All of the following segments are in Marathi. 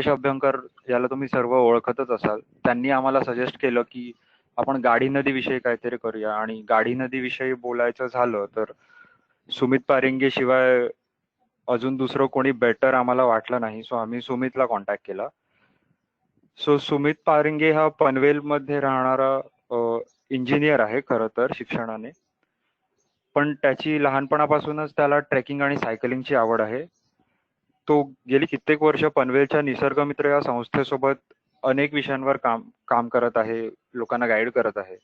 अभ्यंकर याला तुम्ही सर्व ओळखतच असाल. त्यांनी आम्हाला सजेस्ट केलं की आपण गाडी नदी विषयी काहीतरी करूया, आणि गाडी नदी विषयी बोलायचं झालं तर सुमित पारिंगे शिवाय अजून दुसरं कोणी बेटर आम्हाला वाटलं नाही. सो आम्ही सुमितला कॉन्टॅक्ट केला. सो सुमित पारिंगे हा पनवेलमध्ये राहणारा इंजिनियर आहे खरं तर शिक्षणाने, पण त्याची लहानपणापासूनच त्याला ट्रेकिंग आणि सायकलिंगची आवड आहे. तो गेली कित्येक वर्ष पनवेलच्या निसर्ग मित्र या संस्थेसोबत अनेक विषयांवर काम काम करत आहे, लोकांना गाईड करत आहे.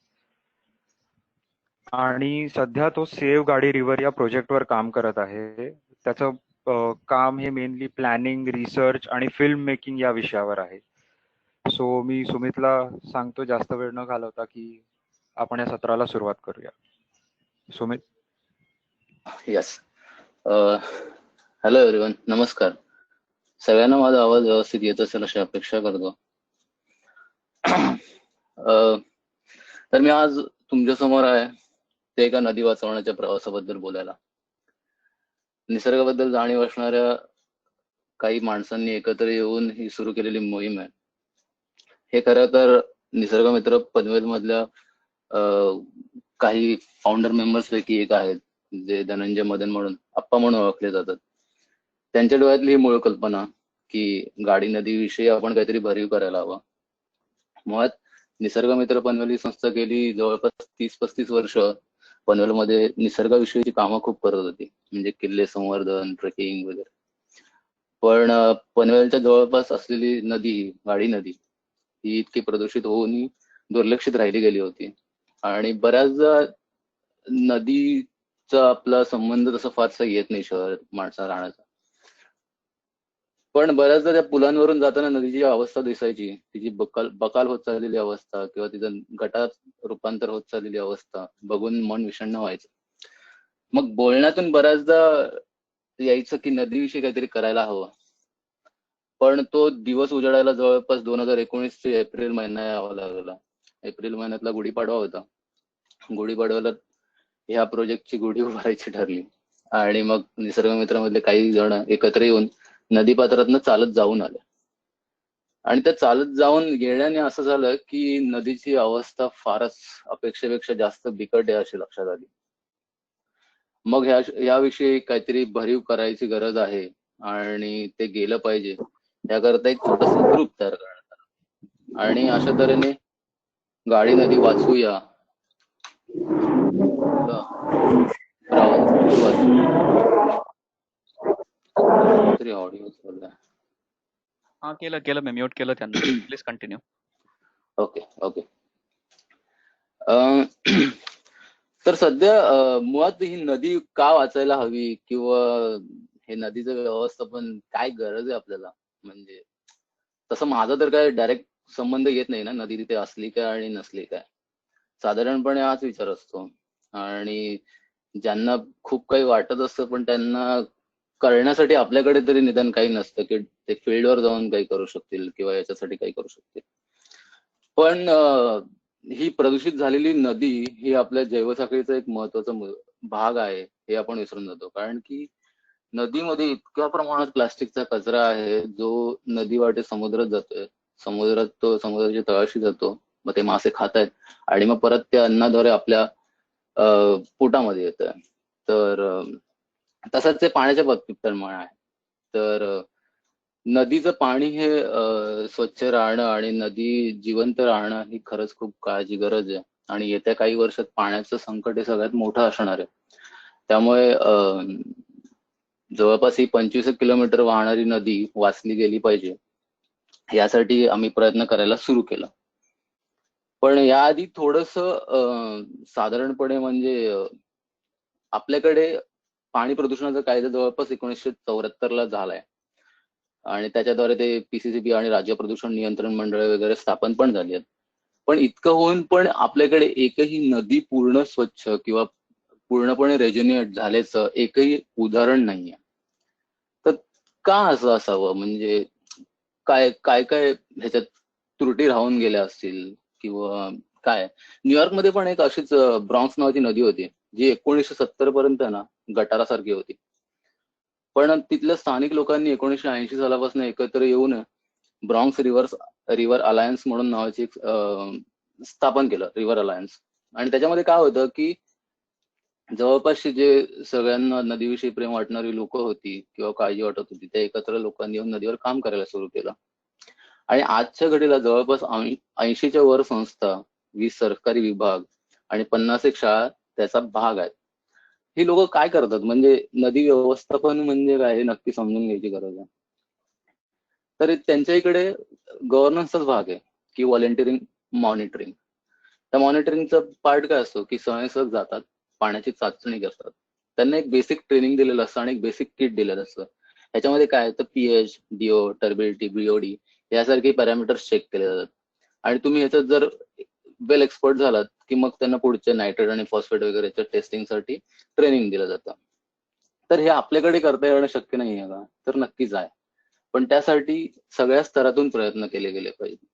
आणि सध्या तो सेव्ह गाडी रिव्हर या प्रोजेक्टवर काम करत आहे. त्याचं काम हे मेनली प्लॅनिंग, रिसर्च आणि फिल्म मेकिंग या विषयावर आहे. सो मी सुमितला सांगतो जास्त वेळ न घालवता की आपण या सत्राला सुरुवात करूया. सुमित. यस. हॅलो एव्हरीवन, नमस्कार. सगळ्यांना माझा आवाज व्यवस्थित येत असेल अशी अपेक्षा करतो. तर मी आज तुमच्या समोर आहे ते एका नदी वाचवण्याच्या प्रवासाबद्दल बोलायला. निसर्गाबद्दल जाणीव असणाऱ्या काही माणसांनी एकत्र येऊन ही सुरू केलेली मोहीम आहे. हे खरं तर निसर्ग मित्र पनवेल मधल्या काही फाउंडर मेंबर्स पैकी एक आहेत, जे धनंजय मदन म्हणून आप्पा म्हणून ओळखले जातात. त्यांच्या डोळ्यातली ही मूळ कल्पना की गाडी नदी विषयी आपण काहीतरी भरीव करायला हवं. मुळात निसर्ग मित्र पनवेल ही संस्था गेली जवळपास 30-35 वर्ष पनवेलमध्ये निसर्गाविषयीची कामं खूप करत होती, म्हणजे किल्ले संवर्धन, ट्रेकिंग वगैरे. पण पनवेलच्या जवळपास असलेली नदी, गाडी नदी, ही इतकी प्रदूषित होऊन दुर्लक्षित राहिली गेली होती. आणि बऱ्याचदा नदीचा आपला संबंध तसा फारसा येत नाही शहर माणसा राहण्याचा. पण बऱ्याचदा त्या पुलांवरून जाताना नदीची अवस्था दिसायची, तिची बकाल होत चाललेली अवस्था किंवा तिचं गटात रूपांतर होत चाललेली अवस्था बघून मन विषण्ण व्हायचं. मग बोलण्यातून बऱ्याचदा यायचं की नदीविषयी काहीतरी करायला हवं. पण तो दिवस उजाडायला जवळपास 2019 एप्रिल महिना यावा लागला. एप्रिल महिन्यातला गुढीपाडवा होता. गुढीपाडव्याला ह्या प्रोजेक्टची गुढी उभारायची ठरली आणि मग निसर्ग मित्रामधले काही जण एकत्र येऊन नदीपात्रातनं चालत जाऊन आले. आणि त्या चालत जाऊन गेल्याने असं झालं की नदीची अवस्था फारच अपेक्षेपेक्षा जास्त बिकट आहे अशी लक्षात आली. मग याविषयी काहीतरी भरीव करायची गरज आहे आणि ते गेलं पाहिजे याकरता एक छोटासा ग्रुप तयार करण्यात आला. आणि अशा तऱ्हेने गाडी नदी वाचूया तरी ऑडिओ चाललाय. हा केलं मी म्यूट केलं त्यांना. Please continue. Okay okay. तर सध्या मुळात ही नदी का वाचायला हवी किंवा हे नदीचं व्यवस्थापन काय गरज आहे आपल्याला, म्हणजे तसं माझा तर काय डायरेक्ट संबंध येत नाही ना नदी तिथे असली काय आणि नसली काय. साधारणपणे हाच विचार असतो. आणि ज्यांना खूप काही वाटत असतं पण त्यांना करण्यासाठी आपल्याकडे तरी निदान काही नसतं की ते फील्डवर जाऊन काही करू शकतील किंवा याच्यासाठी काही करू शकतील. पण ही प्रदूषित झालेली नदी ही आपल्या जैवसाखळीचा एक महत्वाचा भाग आहे हे आपण विसरून जातो. कारण की नदीमध्ये इतक्या प्रमाणात प्लास्टिकचा कचरा आहे जो नदी वाटे समुद्रात जातोय. समुद्रात तो समुद्राच्या तळाशी जातो, मग ते मासे खात आहेत आणि मग परत त्या अन्नाद्वारे आपल्या पोटामध्ये येत आहे. तर तसंच ते पाण्याच्या बाबतीत पण आहे. तर नदीचं पाणी हे स्वच्छ राहणं आणि नदी जिवंत राहणं ही खरंच खूप काळाची गरज आहे. आणि येत्या काही वर्षात पाण्याचं संकट हे सगळ्यात मोठं असणार आहे. त्यामुळे जवळपास ही 25 किलोमीटर वाहणारी नदी वाचली गेली पाहिजे यासाठी आम्ही प्रयत्न करायला सुरू केला. पण याआधी थोडस साधारणपणे म्हणजे आपल्याकडे पाणी प्रदूषणाचा कायदा जवळपास 1974 झालाय आणि त्याच्याद्वारे ते पीसीसीबी आणि राज्य प्रदूषण नियंत्रण मंडळ वगैरे स्थापन पण झाली आहेत. पण इतकं होऊन पण आपल्याकडे एकही नदी पूर्ण स्वच्छ किंवा पूर्णपणे रेज्युनेट झाल्याचं एकही उदाहरण नाहीये. तर का असं असावं, म्हणजे काय काय काय ह्याच्यात त्रुटी राहून गेल्या असतील किंवा काय. न्यूयॉर्कमध्ये पण एक अशीच ब्रॉन्क्स नावाची नदी होती जी 1970 पर्यंत ना गटारासारखी होती. पण तिथल्या स्थानिक लोकांनी 1980 सालापासून एकत्र येऊन ब्रॉन्क्स रिव्हर अलायन्स म्हणून नावाची एक स्थापन केलं, रिव्हर अलायन्स. आणि त्याच्यामध्ये काय होतं की जवळपासची जे सगळ्यांना नदीविषयी प्रेम वाटणारी लोक होती किंवा काळजी वाटत होती, त्या एकत्र लोकांनी येऊन नदीवर काम करायला सुरू केलं. आणि आजच्या घडीला जवळपास 80च्या वर संस्था, 20 सरकारी विभाग आणि 50 एक शाळा त्याचा भाग आहेत. ही लोक काय करतात, म्हणजे नदी व्यवस्थापन म्हणजे काय हे नक्की समजून घ्यायची गरज आहे. तर त्यांच्या इकडे गव्हर्नन्सचाच भाग आहे की व्हॉलेंटिअरिंग मॉनिटरिंग. त्या मॉनिटरिंगचा पार्ट काय असतो की स्वयंसेवक जातात, पाण्याची चाचणी करतात, त्यांना एक बेसिक ट्रेनिंग दिलेलं असतं आणि एक बेसिक किट दिलेलं असतं. ह्याच्यामध्ये काय तर पीएच, डीओ, टर्बिलिटी, बीओडी यासारखे पॅरामीटर्स चेक केले जातात. आणि तुम्ही ह्याच्यात जर वेल एक्सपर्ट झालात की मग त्यांना पुढचे नायट्रेट आणि फॉस्फेट वगैरेच्या टेस्टिंगसाठी ट्रेनिंग दिलं जातं. तर हे आपल्याकडे करता येणं शक्य नाही आहे का, तर नक्कीच आहे. पण त्यासाठी सगळ्या स्तरातून प्रयत्न केले गेले पाहिजे.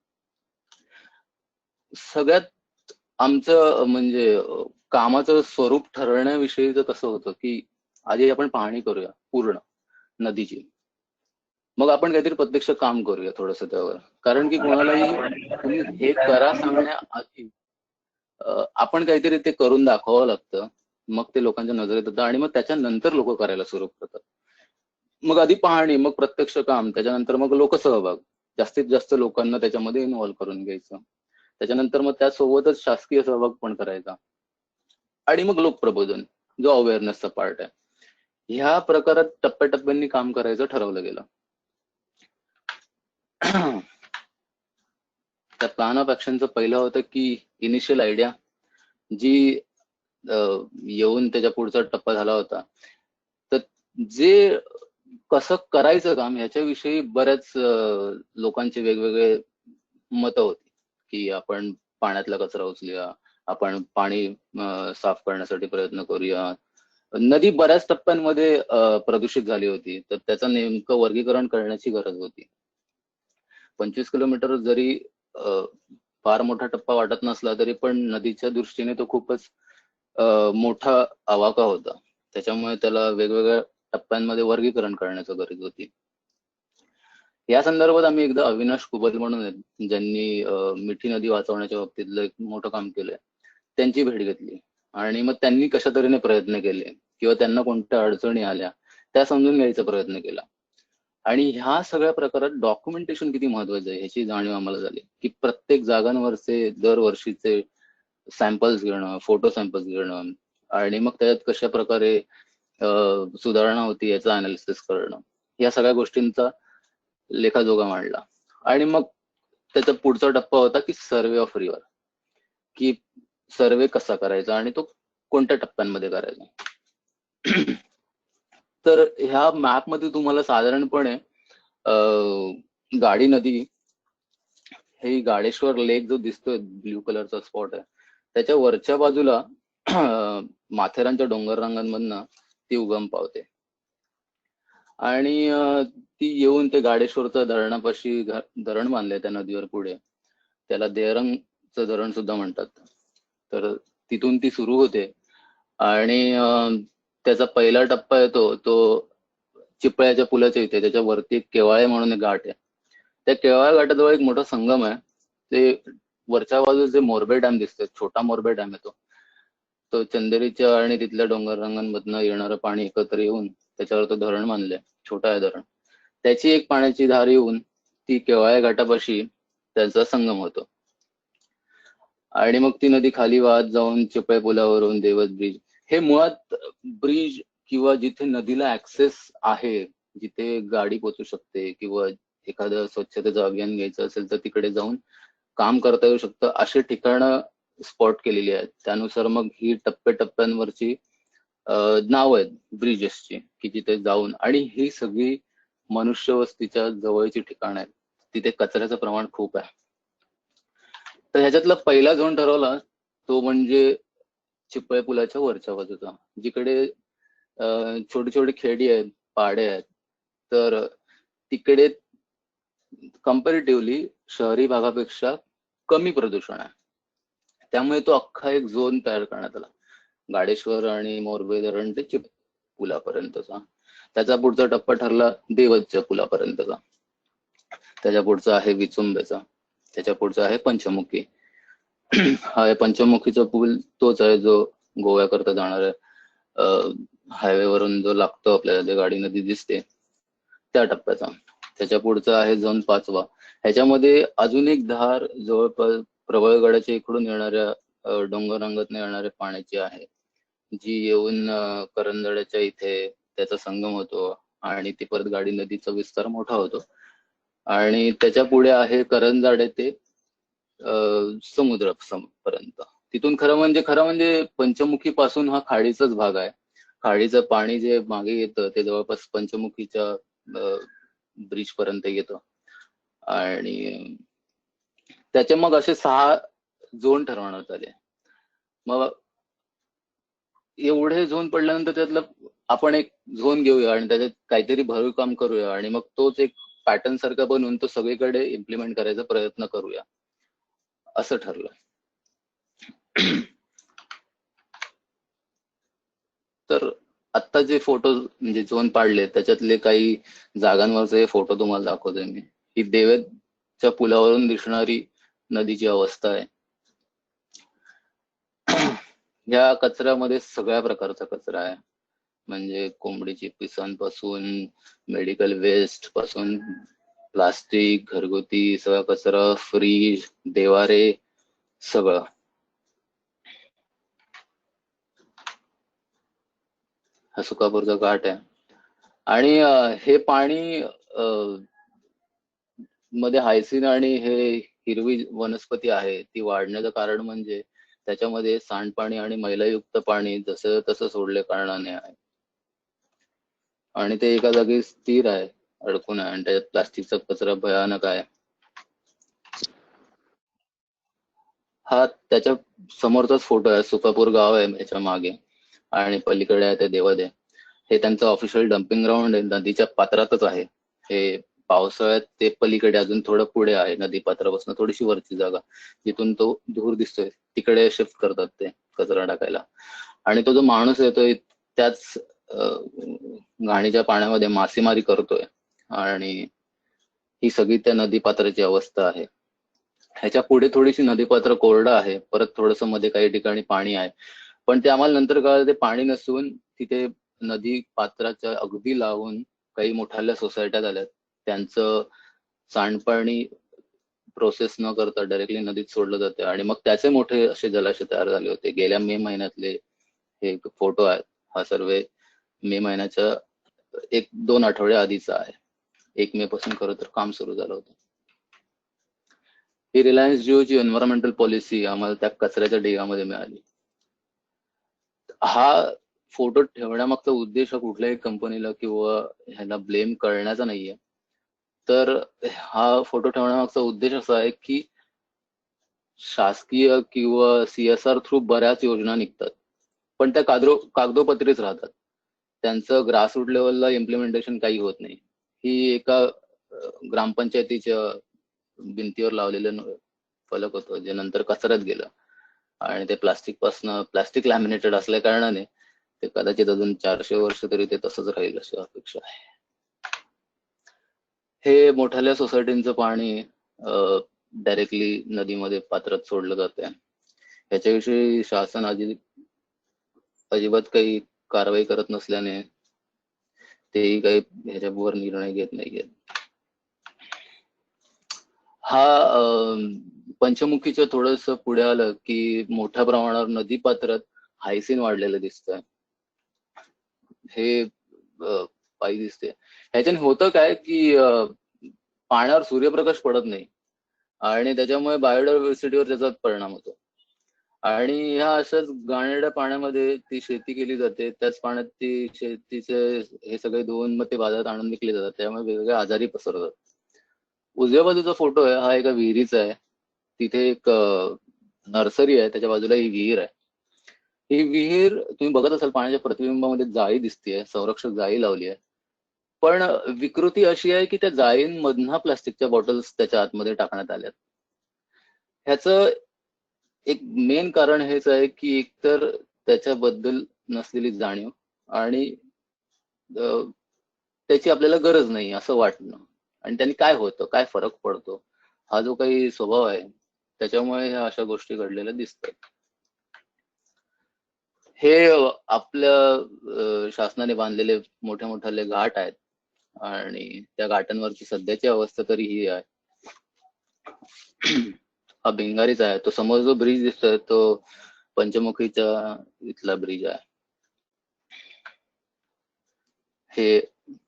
सगळ्यात आमचं म्हणजे कामाचं स्वरूप ठरवण्याविषयीचं कसं होतं की आधी आपण पाहणी करूया पूर्ण नदीची, मग आपण काहीतरी प्रत्यक्ष काम करूया थोडंसं त्यावर. कारण की कोणालाही तुम्ही हे करा सांगण्याआधी आपण काहीतरी ते करून दाखवावं लागतं, मग ते लोकांच्या नजरेत येतं आणि मग त्याच्यानंतर लोक करायला सुरू करतात. मग आधी पाहणी, मग प्रत्यक्ष काम, त्याच्यानंतर मग लोकसहभाग, जास्तीत जास्त लोकांना त्याच्यामध्ये इन्व्हॉल्व्ह करून घ्यायचं, त्याच्यानंतर मग त्यासोबतच शासकीय सहभाग पण करायचा आणि मग लोकप्रबोधन जो अवेअरनेसचा पार्ट आहे. ह्या प्रकारात टप्प्याटप्प्यांनी काम करायचं ठरवलं गेलं. त्या प्लॅन ऑफ ऍक्शनचं पहिलं होतं की इनिशियल आयडिया जी येऊन त्याच्या पुढचा टप्पा झाला होता. तर जे कसं करायचं काम ह्याच्याविषयी बऱ्याच लोकांचे वेगवेगळे मतं होती की आपण पाण्यातला कचरा उचलूया, आपण पाणी साफ करण्यासाठी प्रयत्न करूया. नदी बऱ्याच टप्प्यांमध्ये प्रदूषित झाली होती, तर त्याचं नेमकं वर्गीकरण करण्याची गरज होती. 25 किलोमीटर जरी फार मोठा टप्पा वाटत नसला तरी पण नदीच्या दृष्टीने तो खूपच मोठा आवाका होता. त्याच्यामुळे त्याला वेगवेगळ्या टप्प्यांमध्ये वर्गीकरण करण्याची गरज होती. या संदर्भात आम्ही एकदा अविनाश कुबल म्हणून आहेत, ज्यांनी मिठी नदी वाचवण्याच्या बाबतीतलं एक मोठं काम केलंय, त्यांची भेट घेतली आणि मग त्यांनी कशा तऱ्हेने प्रयत्न केले किंवा त्यांना कोणत्या अडचणी आल्या त्या समजून घ्यायचा प्रयत्न केला. आणि ह्या सगळ्या प्रकारात डॉक्युमेंटेशन किती महत्वाचं आहे ह्याची जाणीव आम्हाला झाली की प्रत्येक जागांवरचे दरवर्षीचे सॅम्पल्स घेणं, फोटो सॅम्पल्स घेणं आणि मग त्याच्यात कशा प्रकारे सुधारणा होती याचं अनालिसिस करणं, या सगळ्या गोष्टींचा लेखाजोखा मांडला. आणि मग त्याचा पुढचा टप्पा होता की सर्वे ऑफ रिव्हर, की सर्वे कसा करायचा आणि तो कोणत्या टप्प्यांमध्ये करायचा. तर ह्या मॅपमध्ये तुम्हाला साधारणपणे गाडी नदी, हे गाडेश्वर लेक जो दिसतोय ब्ल्यू कलरचा स्पॉट आहे, त्याच्या वरच्या बाजूला माथेरानच्या डोंगर रांगांमधनं ती उगम पावते आणि ती येऊन ते गाडेश्वरचं धरणापाशी धरण बांधलंय त्या नदीवर पुढे, त्याला देहरंगचं धरण सुद्धा म्हणतात. तर तिथून ती सुरू होते आणि त्याचा पहिला टप्पा येतो तो चिपळ्याच्या पुलाच्या इथे, त्याच्या वरती एक केवाळे म्हणून एक घाट आहे. त्या केवाळे घाटाजवळ एक मोठा संगम आहे. ते वरच्या बाजूस जे मोरबे डॅम दिसतोय, छोटा मोरबे डॅम येतो, तो चंदेरीच्या आणि तिथल्या डोंगर रांगांमधनं येणारं पाणी एकत्र येऊन त्याच्यावर तो धरण बांधलंय, छोटा आहे धरण. त्याची एक पाण्याची धार येऊन ती केवाळे घाटापाशी त्याचा संगम होतो आणि मग ती नदी खाली वाहत जाऊन चिपळे पुलावरून देवत ब्रिज, हे मुळात ब्रिज किंवा जिथे नदीला ऍक्सेस आहे, जिथे गाडी पोचू शकते किंवा एखादं स्वच्छतेचं अभियान घ्यायचं असेल तर तिकडे जाऊन काम करता येऊ शकतं, अशी ठिकाणं स्पॉट केलेली आहेत. त्यानुसार मग ही टप्प्याटप्प्यांवरची नाव आहेत ब्रिजेसची की जिथे जाऊन, आणि ही सगळी मनुष्यवस्तीच्या जवळची ठिकाण आहेत, तिथे कचऱ्याचं प्रमाण खूप आहे. तर ह्याच्यातला पहिला झोन ठरवला तो म्हणजे चिपळे पुलाच्या वरच्या बाजूचा, जिकडे छोटी छोटी खेडी आहेत, पाडे आहेत. तर तिकडे कम्पॅरेटिव्हली शहरी भागापेक्षा कमी प्रदूषण आहे, त्यामुळे तो अख्खा एक झोन तयार करण्यात आला, गाडेश्वर आणि मोरबे धरण ते चिपळे पुलापर्यंतचा. त्याचा पुढचा टप्पा ठरला देवतच्या पुलापर्यंतचा. त्याच्या पुढचा आहे विचुंबेचा, त्याच्या पुढचा आहे पंचमुखी. हा पंचमुखीचा पूल तोच आहे जो गोव्याकरता जाणाऱ्या हायवे वरून जो लागतो आपल्याला, जे गाडी नदी दिसते त्या टप्प्याचा. त्याच्या पुढचा आहे झोन 5वा. ह्याच्यामध्ये अजून एक धार जवळपास प्रबळगडाच्या इकडून येणाऱ्या डोंगररांगातून येणाऱ्या पाण्याची आहे, जी येऊन करंजड्याच्या इथे त्याचा संगम होतो आणि ती परत गाडी नदीचा विस्तार मोठा होतो. आणि त्याच्या पुढे आहे करंजाडे ते समुद्रापर्यंत. तिथून खरं म्हणजे पंचमुखी पासून हा खाडीचाच भाग आहे. खाडीचं पाणी जे मागे येतं ते जवळपास पंचमुखीच्या ब्रिज पर्यंत येतं. आणि त्याचे मग असे 6 झोन ठरवण्यात आले. मग एवढे झोन पडल्यानंतर त्यातलं आपण एक झोन घेऊया आणि त्याच्यात काहीतरी भरीव काम करूया आणि मग तोच एक पॅटर्न सारखा बनवून तो सगळीकडे इम्प्लिमेंट करायचा प्रयत्न करूया, असं ठरलं. तर आता जे फोटो म्हणजे झोन पाडले त्याच्यातले काही जागांवरचे फोटो तुम्हाला दाखवतोय मी. ही देवेच्या पुलावरून दिसणारी नदीची अवस्था आहे. या कचऱ्यामध्ये सगळ्या प्रकारचा कचरा आहे, म्हणजे कोंबडीची पिसांपासून मेडिकल वेस्ट पासून प्लास्टिक, घरगुती सगळा कचरा, फ्रीज, देवारे, सगळं. हा सुकापूरचा घाट आहे. आणि हे पाणी मध्ये हायसिन आणि हे हिरवी वनस्पती आहे ती वाढण्याचं कारण म्हणजे त्याच्यामध्ये सांडपाणी आणि मैलायुक्त पाणी जसं तसं सोडले कारणाने आहे. आणि ते एका जागी स्थिर आहे, अडकून आहे, आणि त्याच्यात प्लास्टिकचा कचरा भयानक आहे. हा त्याच्या समोरचाच फोटो आहे. सुकापूर गाव आहे याच्या मागे आणि पलीकडे आहे ते देवादे. हे त्यांचं ऑफिशियल डम्पिंग ग्राउंड आहे, नदीच्या पात्रातच आहे. हे पावसाळ्यात ते पलीकडे अजून थोडं पुढे आहे, नदी पात्रापासून थोडीशी वरची जागा, जिथून तो धूर दिसतोय तिकडे शिफ्ट करतात ते कचरा टाकायला. आणि तो जो माणूस येतोय त्याच घाणीच्या पाण्यामध्ये मासेमारी करतोय. आणि ही सगळी त्या नदी पात्राची अवस्था आहे. ह्याच्या पुढे थोडीशी नदीपात्र कोरडं आहे, परत थोडस मध्ये काही ठिकाणी पाणी आहे, पण ते आम्हाला नंतर कळलं ते पाणी नसून तिथे नदी पात्राच्या अगदी लावून काही मोठ्या सोसायट्या झाल्यात, त्यांचं सांडपाणी प्रोसेस न करता डायरेक्टली नदीत सोडलं जाते आणि मग त्याचे मोठे असे जलाशय तयार झाले होते. गेल्या मे महिन्यातले हे फोटो आहेत. हा सर्वे मे महिन्याच्या 1-2 आठवडे आधीचा आहे. 1 मे पासून खरं तर काम सुरू झालं होतं. ही रिलायन्स जिओची एन्व्हायरमेंटल पॉलिसी आम्हाला त्या कचऱ्याच्या ढिगामध्ये मिळाली. हा फोटो ठेवण्यामागचा उद्देश कुठल्याही कंपनीला किंवा ह्याला ब्लेम करण्याचा नाहीये. तर हा फोटो ठेवण्यामागचा उद्देश असा आहे की शासकीय किंवा CSR थ्रू बऱ्याच योजना निघतात, पण त्या कागदोपत्रीच राहतात. त्यांचं ग्रासरूट लेवलला इम्प्लिमेंटेशन काही होत नाही. ही एका ग्रामपंचायतीच्या भिंतीवर लावलेलं फलक होतं, जे नंतर कचऱ्यात गेलं आणि ते प्लास्टिक लॅमिनेटेड असल्या कारणाने ते कदाचित अजून 400 वर्ष तरी ते तसंच राहील अशी अपेक्षा आहे. हे मोठ्या सोसायटीचं पाणी डायरेक्टली नदीमध्ये पात्रात सोडलं जातंय. ह्याच्याविषयी शासन अजिबात काही कारवाई करत नसल्याने तेही काही ह्याच्यावर निर्णय घेत नाहीयेत. हा पंचमुखीच्या थोडस पुढे आलं की मोठ्या प्रमाणावर नदी पात्रात हायसिन वाढलेलं दिसतंय. हे पायी दिसते. ह्याच्याने होतं काय की पाण्यावर सूर्यप्रकाश पडत नाही आणि त्याच्यामुळे बायोडायव्हर्सिटीवर त्याचा परिणाम होतो. आणि ह्या अशाच घाणेरड्या पाण्यामध्ये ती शेती केली जाते, त्याच पाण्यात ती शेतीचे हे सगळे धुवून मग ते बाजारात आणून विकले जातात, त्यामुळे वेगवेगळे आजारी पसरतात. उजव्या बाजूचा फोटो आहे हा एका विहिरीचा आहे. तिथे एक नर्सरी आहे, त्याच्या बाजूला ही विहीर आहे. ही विहीर तुम्ही बघत असाल पाण्याच्या प्रतिबिंबामध्ये जाळी दिसतेय, संरक्षक जाळी लावली आहे. पण विकृती अशी आहे की त्या जाळींमधनं प्लास्टिकच्या बॉटल्स त्याच्या आतमध्ये टाकण्यात आल्यात. ह्याचं एक मेन कारण हेच आहे की एकतर त्याच्याबद्दल नसलेली जाणीव आणि त्याची आपल्याला गरज नाही असं वाटणं. आणि त्यांनी काय होतं, काय फरक पडतो, हा जो काही स्वभाव आहे त्याच्यामुळे ह्या अशा गोष्टी घडलेल्या दिसतात. हे आपल्या शासनाने बांधलेले मोठे मोठाले घाट आहेत आणि त्या घाटांवरची सध्याची अवस्था तरी ही आहे. हा भिंगारीच आहे. तो समोर जो ब्रिज दिसतोय तो पंचमुखीचा इथला ब्रिज आहे. हे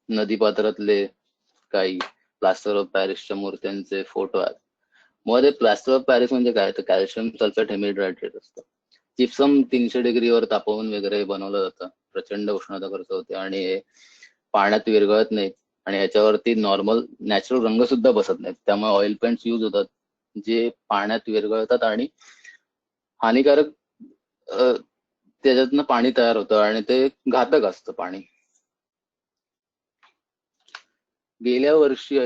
नदीपात्रातले काही प्लास्टर ऑफ पॅरिसच्या मूर्त्यांचे फोटो आहेत. मुळात प्लास्टर ऑफ पॅरिस म्हणजे काय, तर कॅल्शियम सल्फेट हेमिड्रायट्रेट असतं. जिप्सम 300 डिग्रीवर तापवून वगैरे बनवलं जातं. प्रचंड उष्णता खर्च होते आणि हे पाण्यात विरघळत नाहीत आणि ह्याच्यावरती नॉर्मल नॅचरल रंग सुद्धा बसत नाहीत. त्यामुळे ऑइल पेंट्स यूज होतात जे पाण्यात विरघळतात आणि हानिकारक त्याच्यातनं पाणी तयार होतं आणि ते घातक असतं पाणी. गेल्या वर्षी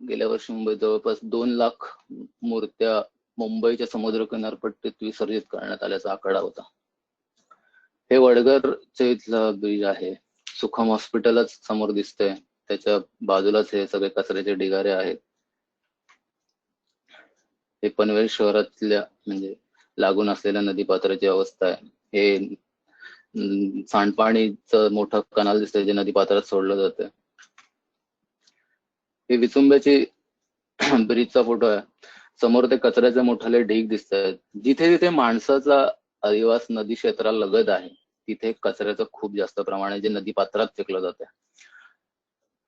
गेल्या वर्षी मुंबईत जवळपास 2 लाख मूर्त्या मुंबईच्या समुद्र किनारपट्टीत विसर्जित करण्यात आल्याचा आकडा होता. हे वडगरच्या इथलं ब्रिज आहे. सुखम हॉस्पिटलच समोर दिसतंय, त्याच्या बाजूलाच हे सगळे कचऱ्याचे ढिगारे आहेत. हे पनवेल शहरातल्या म्हणजे लागून असलेल्या नदीपात्राची अवस्था आहे. हे सांडपाणीचं मोठं कनाल दिसतंय जे नदीपात्रात सोडलं जातं. हे विचुंब्याची ब्रिजचा फोटो आहे. समोर ते कचऱ्याचे मोठाले ढीग दिसत आहेत. जिथे जिथे माणसाचा अधिवास नदी क्षेत्राला लगत आहे तिथे कचऱ्याचं खूप जास्त प्रमाण आहे जे नदीपात्रात फेकलं जातं.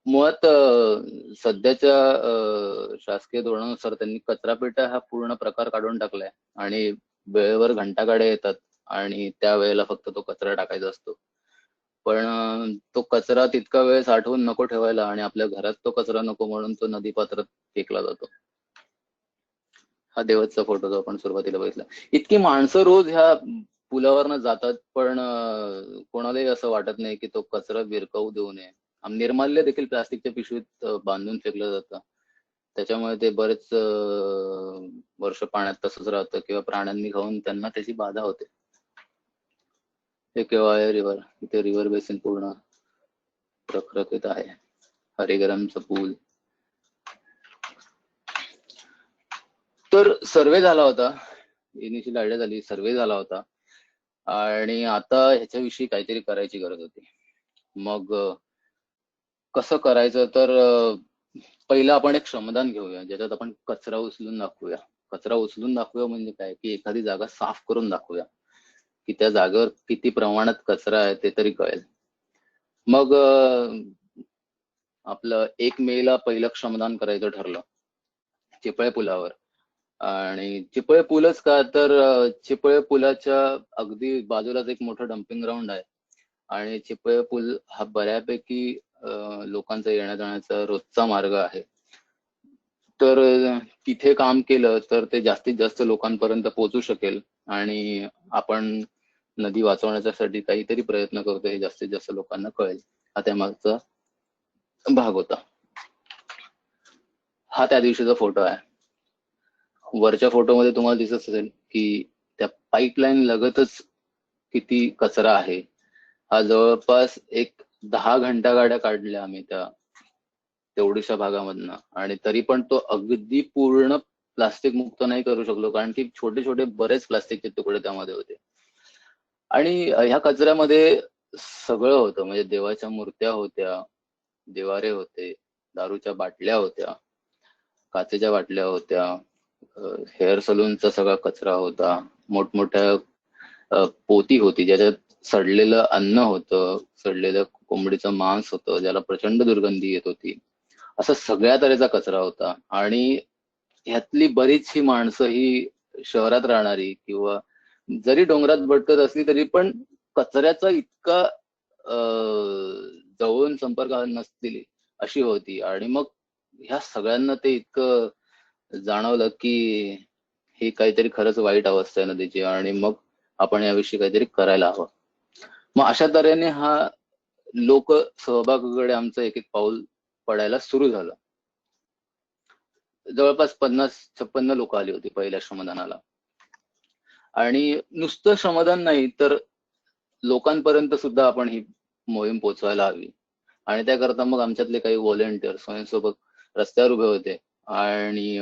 मुळात सध्याच्या शासकीय धोरणानुसार त्यांनी कचरापेट्या हा पूर्ण प्रकार काढून टाकलाय आणि वेळेवर घंटागाड्या येतात आणि त्या वेळेला फक्त तो कचरा टाकायचा असतो. पण तो कचरा तितका वेळ साठवून नको ठेवायला आणि आपल्या घरात तो कचरा नको म्हणून तो नदीपात्रात फेकला जातो. हा देवतचा फोटो जो आपण सुरुवातीला बघितला. इतकी माणसं रोज ह्या पुलावरनं जातात पण कोणालाही असं वाटत नाही की तो कचरा विरकावू देऊ नये. निर्माल्य देखील प्लास्टिकच्या पिशवीत बांधून फेकलं जातं. त्याच्यामुळे ते बरेच वर्ष पाण्यात तसंच राहतं किंवा प्राण्यांनी खाऊन त्यांना त्याची बाधा होते. हे केव्हा रिव्हर, इथे रिव्हर बेसिन पूर्ण रखरखीत आहे. हरिगरमचं पूल. तर सर्वे झाला होता, इनिशियल आयडिया झाली, सर्वे झाला होता आणि आता ह्याच्याविषयी काहीतरी करायची गरज होती. मग कसं करायचं, तर पहिलं आपण एक श्रमदान घेऊया ज्याच्यात आपण कचरा उचलून दाखवूया. कचरा उचलून दाखवूया म्हणजे काय, की एखादी जागा साफ करून दाखवूया की त्या जागेवर किती प्रमाणात कचरा आहे ते तरी कळेल. मग आपलं 1 मेला पहिलं श्रमदान करायचं ठरलं चिपळे पुलावर. आणि चिपळे पूलच का, तर चिपळे पुलाच्या अगदी बाजूलाच एक मोठं डम्पिंग ग्राउंड आहे आणि चिपळे पूल हा बऱ्यापैकी लोकांचा येण्या जाण्याचा रोजचा मार्ग आहे. तर तिथे काम केलं तर ते जास्तीत जास्त लोकांपर्यंत पोहोचू शकेल आणि आपण नदी वाचवण्यासाठी काहीतरी प्रयत्न करतो हे जास्तीत जास्त लोकांना कळेल. हा त्यामागचा भाग होता. हा त्या दिवशीचा फोटो आहे. वरच्या फोटोमध्ये तुम्हाला दिसत असेल की त्या पाईपलाईन लगतच किती कचरा आहे. हा जवळपास एक 10 घंटागाड्या काढल्या आम्ही त्या तेवढ्याशा भागामधनं आणि तरी पण तो अगदी पूर्ण प्लास्टिक मुक्त नाही करू शकलो कारण की छोटे छोटे बरेच प्लास्टिकचे तुकडे त्यामध्ये होते. आणि ह्या कचऱ्यामध्ये सगळं होतं, म्हणजे देवाच्या मूर्त्या होत्या, देवारे होते, दारूच्या बाटल्या होत्या, काचेच्या बाटल्या होत्या, हेअर सलूनचा सगळा कचरा होता, मोठमोठ्या पोती होती ज्याच्यात सडलेलं अन्न होतं, सडलेलं कोंबडीचं मांस होतं ज्याला प्रचंड दुर्गंधी येत होती. असा सगळ्या तऱ्हेचा कचरा होता. आणि ह्यातली बरीचशी माणसं ही शहरात राहणारी किंवा जरी डोंगरात भटकत असली तरी पण कचऱ्याचा इतका जवळून संपर्क नसतील अशी होती. आणि मग ह्या सगळ्यांना ते इतकं जाणवलं की ही काहीतरी खरंच वाईट अवस्था आहे नदीची आणि मग आपण याविषयी काहीतरी करायला हवं. मग अशा तऱ्हेने हा लोक सहभागाकडे आमचं एक एक पाऊल पडायला सुरू झालं. जवळपास 50-56 लोक आली होती पहिल्या श्रमदानाला. आणि नुसतं श्रमदान नाही तर लोकांपर्यंत सुद्धा आपण ही मोहीम पोचवायला हवी आणि त्याकरता मग आमच्यातले काही व्हॉलेंटियर स्वयंसेवक रस्त्यावर उभे होते आणि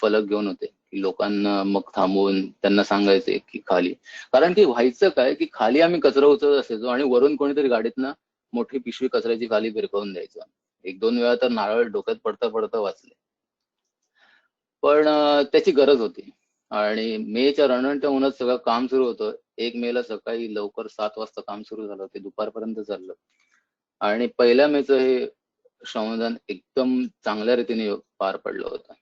फलक घेऊन होते की लोकांना मग थांबवून त्यांना सांगायचे की खाली, कारण की व्हायचं काय की खाली आम्ही कचरा उचलत असायचो आणि वरून कोणीतरी गाडीतनं मोठी पिशवी कचऱ्याची खाली भिरकवून द्यायचं. 1-2 वेळा तर नारळ डोक्यात पडता पडता वाचले. पण त्याची गरज होती. आणि मेच्या रणरणत्या उन्हात सगळं काम सुरू होतं. 1 मेला सकाळी लवकर 7 वाजता काम सुरू झालं, ते दुपारपर्यंत चाललं. आणि 1 मेचं हे श्रमदान एकदम चांगल्या रीतीने पार पडलं होतं.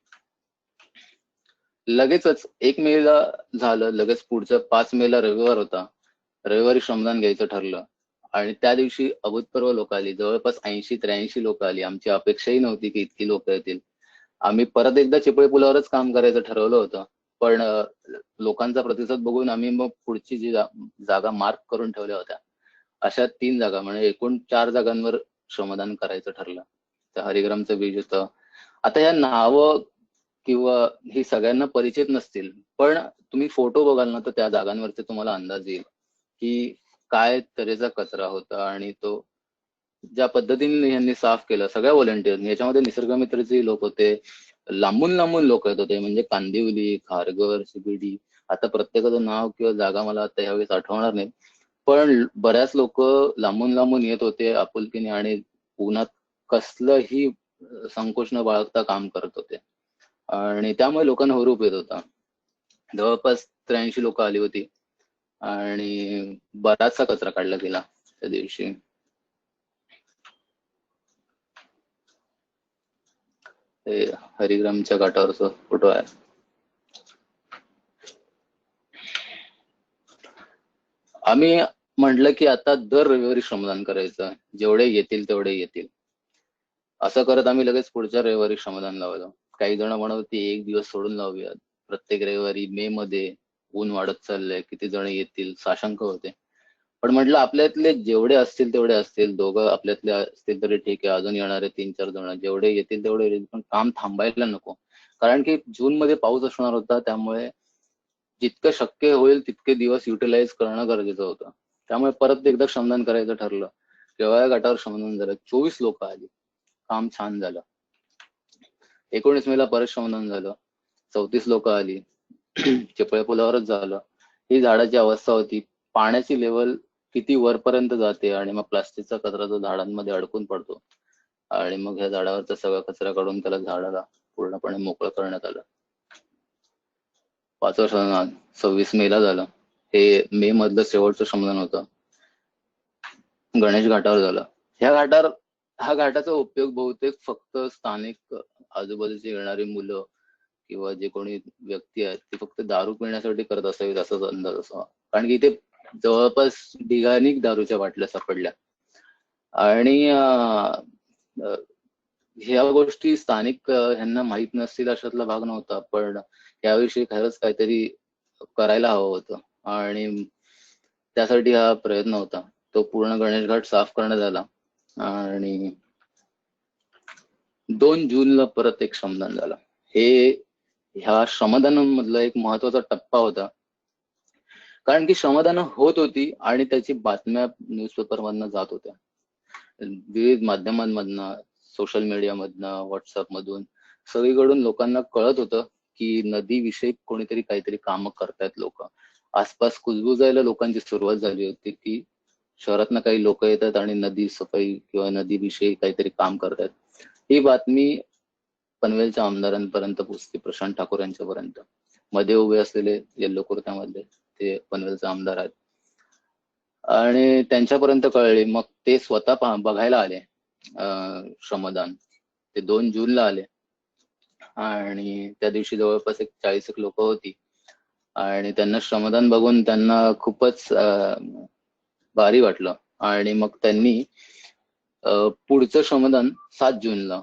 लगेचच 1 मेला झालं, लगेच पुढच्या 5 मेला रविवार होता. रविवारी श्रमदान घ्यायचं ठरलं आणि त्या दिवशी अभूतपूर्व लोक आली. जवळपास 80-83 लोक आली. आमची अपेक्षाही नव्हती की इतकी लोक येतील. आम्ही परत एकदा चिपळी पुलावरच काम करायचं ठरवलं होतं. पण लोकांचा प्रतिसाद बघून आम्ही मग पुढची जी जागा मार्क करून ठेवल्या होत्या, अशा 3 जागा म्हणजे एकूण 4 जागांवर श्रमदान करायचं ठरलं. तर हरिग्रामचं बीज होतं. आता या नावं किंवा ही सगळ्यांना परिचित नसतील, पण तुम्ही फोटो बघाल ना तर त्या जागांवरती तुम्हाला अंदाज येईल की काय तऱ्हेचा कचरा होता आणि तो ज्या पद्धतीने यांनी साफ केलं सगळ्या व्हॉलंटिअरनी. याच्यामध्ये निसर्गमित्रचे लोक होते, लांबून लांबून लोक येत होते, म्हणजे कांदिवली, खारघर, CBD. आता प्रत्येकाचं नाव किंवा जागा मला आता ह्यावेळेस आठवणार नाही, पण बऱ्याच लोक लांबून लांबून येत होते आपुलकीने आणि उन्हात कसलंही संकोच न बाळगता काम करत होते आणि त्यामुळे लोकांना हुरूप येत होता. जवळपास 83 लोक आली होती आणि बराचसा कचरा काढला गेला त्या दिवशी. हे हरिग्रामच्या घाटावरचा फोटो आहे. आम्ही म्हटलं की आता दर रविवारी श्रमदान करायचं, जेवढे येतील तेवढे येतील. असं करत आम्ही लगेच पुढच्या रविवारी श्रमदान लावलं. काही जण म्हणत होते 1 दिवस सोडून लावूयात, प्रत्येक रविवारी. मे मध्ये ऊन वाढत चाललंय, किती जण येतील साशंक होते. पण म्हटलं आपल्यातले जेवढे असतील तेवढे असतील, दोघं आपल्यातले असतील तरी ठीक आहे, अजून येणारे 3-4 जण जेवढे येतील तेवढे येतील, पण काम थांबायला नको. कारण की जून मध्ये पाऊस असणार होता, त्यामुळे जितकं शक्य होईल तितके दिवस युटिलाइज करणं गरजेचं होतं. त्यामुळे परत एकदा श्रमदान करायचं ठरलं. केवळ्या घाटावर श्रमदान झालं, 24 लोक आली, काम छान झालं. 19 मेला परत श्रमदान झालं, 34 लोक आली. चिपळ्या पुलावरच झालं. ही झाडाची अवस्था होती, पाण्याची लेवल किती वरपर्यंत जाते आणि मग प्लास्टिकचा कचरा जो झाडांमध्ये अडकून पडतो आणि मग ह्या झाडावरचा सगळा कचरा काढून त्याला झाडाला पूर्णपणे मोकळं करण्यात आलं. 5वं श्रमदान 26 मेला झालं. हे मे मधलं शेवटचं श्रमदान होतं. गणेश घाटावर झालं. हा घाटाचा उपयोग बहुतेक फक्त स्थानिक आजूबाजूची येणारी मुलं किंवा जे कोणी व्यक्ती आहेत ते फक्त दारू पिण्यासाठी करत असावीत असाच अंदाज असावा, कारण की इथे जवळपास ढिगाणिक दारूच्या बाटल्या सापडल्या. आणि ह्या गोष्टी स्थानिक ह्यांना माहित नसतील अशातला भाग नव्हता, पण याविषयी खरंच काहीतरी करायला हवं होतं आणि त्यासाठी हा प्रयत्न होता. तो पूर्ण गणेश घाट साफ करण्यात आला आणि 2 जूनला परत एक श्रमदान झालं. हे ह्या श्रमदानामधला एक महत्वाचा टप्पा होता, कारण की श्रमदान होत होती आणि त्याची बातम्या न्यूजपेपर मधनं जात होत्या, विविध माध्यमांमधनं, सोशल मीडियामधनं, व्हॉट्सअप मधून, सगळीकडून लोकांना कळत होतं की नदीविषयी कोणीतरी काहीतरी कामं करतायत लोक. आसपास कुजबुजायला लोकांची सुरुवात झाली होती की शहरातनं काही लोक येतात आणि नदी सफाई किंवा नदीविषयी काहीतरी काम करतायत. ही बातमी पनवेलच्या आमदारांपर्यंत पोहोचली, प्रशांत ठाकूर यांच्यापर्यंत. मध्ये उभे असलेले येल्लो कुर्त्यामधले ते पनवेलचे आमदार आहेत आणि त्यांच्यापर्यंत कळले. मग ते स्वतः बघायला आले श्रमदान. ते 2 जूनला आले आणि त्या दिवशी जवळपास 40 लोक होती आणि त्यांना श्रमदान बघून त्यांना खूपच भारी वाटलं आणि मग त्यांनी पुढचं श्रमदान 7 जूनला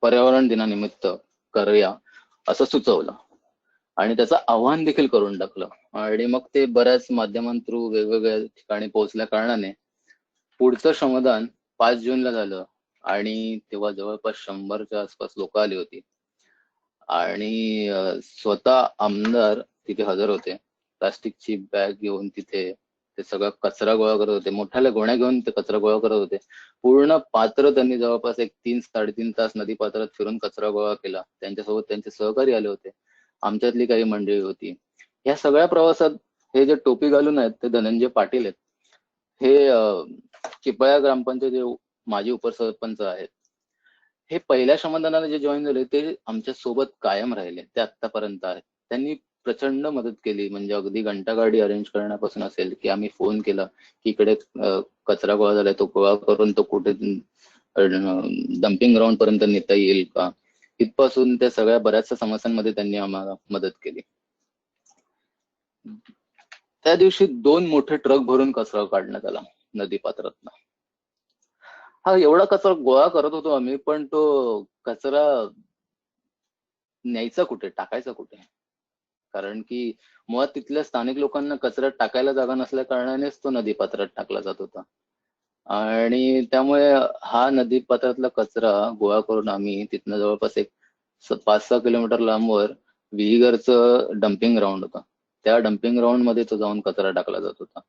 पर्यावरण दिनानिमित्त करूया असं सुचवलं आणि त्याचं आव्हान देखील करून टाकलं. आणि मग ते बऱ्याच माध्यमां थ्रू वेगवेगळ्या ठिकाणी पोहोचल्या कारणाने पुढचं श्रमदान 5 जूनला झालं आणि तेव्हा जवळपास 100च्या आसपास लोक आली होती आणि स्वतः आमदार तिथे हजर होते. प्लास्टिकची बॅग घेऊन तिथे ते सगळा कचरा गोळा करत होते, मोठ्या गोण्या घेऊन ते कचरा गोळा करत होते. पूर्ण पात्र त्यांनी जवळपास एक 3-3.5 तास नदी पात्रात फिरून कचरा गोळा केला. त्यांच्यासोबत त्यांचे सहकारी आले होते, आमच्यातली काही मंडळी होती. या सगळ्या प्रवासात हे जे टोपी घालून आहेत ते धनंजय पाटील आहेत. हे चिपळ्या ग्रामपंचायत माजी उपसरपंच आहेत. हे पहिल्या श्रमदानाला जे जॉईन झाले ते आमच्या सोबत कायम राहिले, ते आतापर्यंत आहेत. त्यांनी प्रचंड मदत केली, म्हणजे अगदी घंटागाडी अरेंज करण्यापासून असेल की आम्ही फोन केला की इकडे कचरा गोळा झालाय, तो गोळा करून तो कुठे डम्पिंग ग्राउंड पर्यंत नेता येईल का, इथपासून त्या सगळ्या बऱ्याचशा समस्यांमध्ये त्यांनी आम्हाला मदत केली. त्या दिवशी 2 मोठे ट्रक भरून कचरा काढण्यात आला नदीपात्रातनं. हा एवढा कचरा गोळा करत होतो आम्ही, पण तो कचरा न्यायचा कुठे, टाकायचा कुठे? कारण की मुळात तिथल्या स्थानिक लोकांना कचरा टाकायला जागा नसल्या कारणानेच तो नदीपात्रात टाकला जात होता. आणि त्यामुळे हा नदीपात्रातला कचरा गोळा करून आम्ही तिथनं जवळपास एक 5-6 किलोमीटर लांबवर विहीगरचं डम्पिंग ग्राउंड होतं, त्या डम्पिंग ग्राउंड मध्ये तो जाऊन कचरा टाकला जात होता.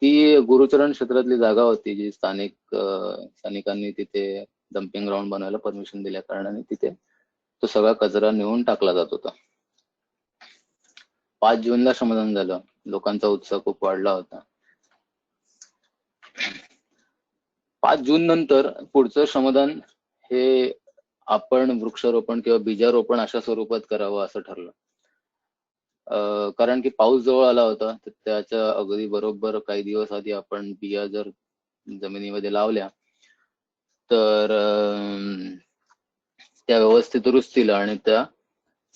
ती गुरुचरण क्षेत्रातली जागा होती जी स्थानिकांनी तिथे डम्पिंग ग्राउंड बनवायला परमिशन दिल्या कारणाने तिथे तो सगळा कचरा नेऊन टाकला जात होता. 5 जूनला श्रमदान झालं, लोकांचा उत्साह खूप वाढला होता. 5 जून नंतर पुढचं श्रमदान हे आपण वृक्षारोपण किंवा बीजारोपण अशा स्वरूपात करावं असं ठरलं. कारण की पाऊस जवळ आला होता, तर त्याच्या अगदी बरोबर काही दिवस आधी आपण बिया जर जमिनीमध्ये लावल्या तर त्या व्यवस्थित रुजतील आणि त्या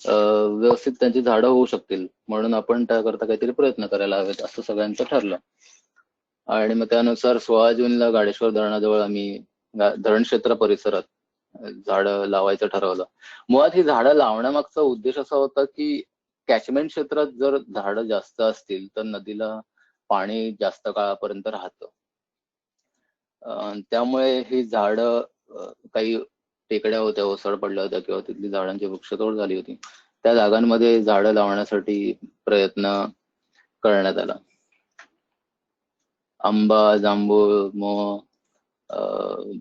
व्यवस्थित त्यांची झाडं होऊ शकतील, म्हणून आपण त्याकरता काहीतरी प्रयत्न करायला हवेत असं सगळ्यांचं ठरलं. आणि मग त्यानुसार 16 जूनला गाडेश्वर धरणाजवळ आम्ही धरण क्षेत्र परिसरात झाडं लावायचं ठरवलं. मुळात ही झाडं लावण्यामागचा उद्देश असा होता की कॅचमेंट क्षेत्रात जर झाडं जास्त असतील तर नदीला पाणी जास्त काळापर्यंत राहतं. त्यामुळे ही झाडं काही टेकड्या होत्या, ओसड पडल्या होत्या किंवा तिथली झाडांची वृक्षतोड झाली होती, त्या जागांमध्ये झाडं लावण्यासाठी प्रयत्न करण्यात आला. आंबा, जांभूळ, मोह,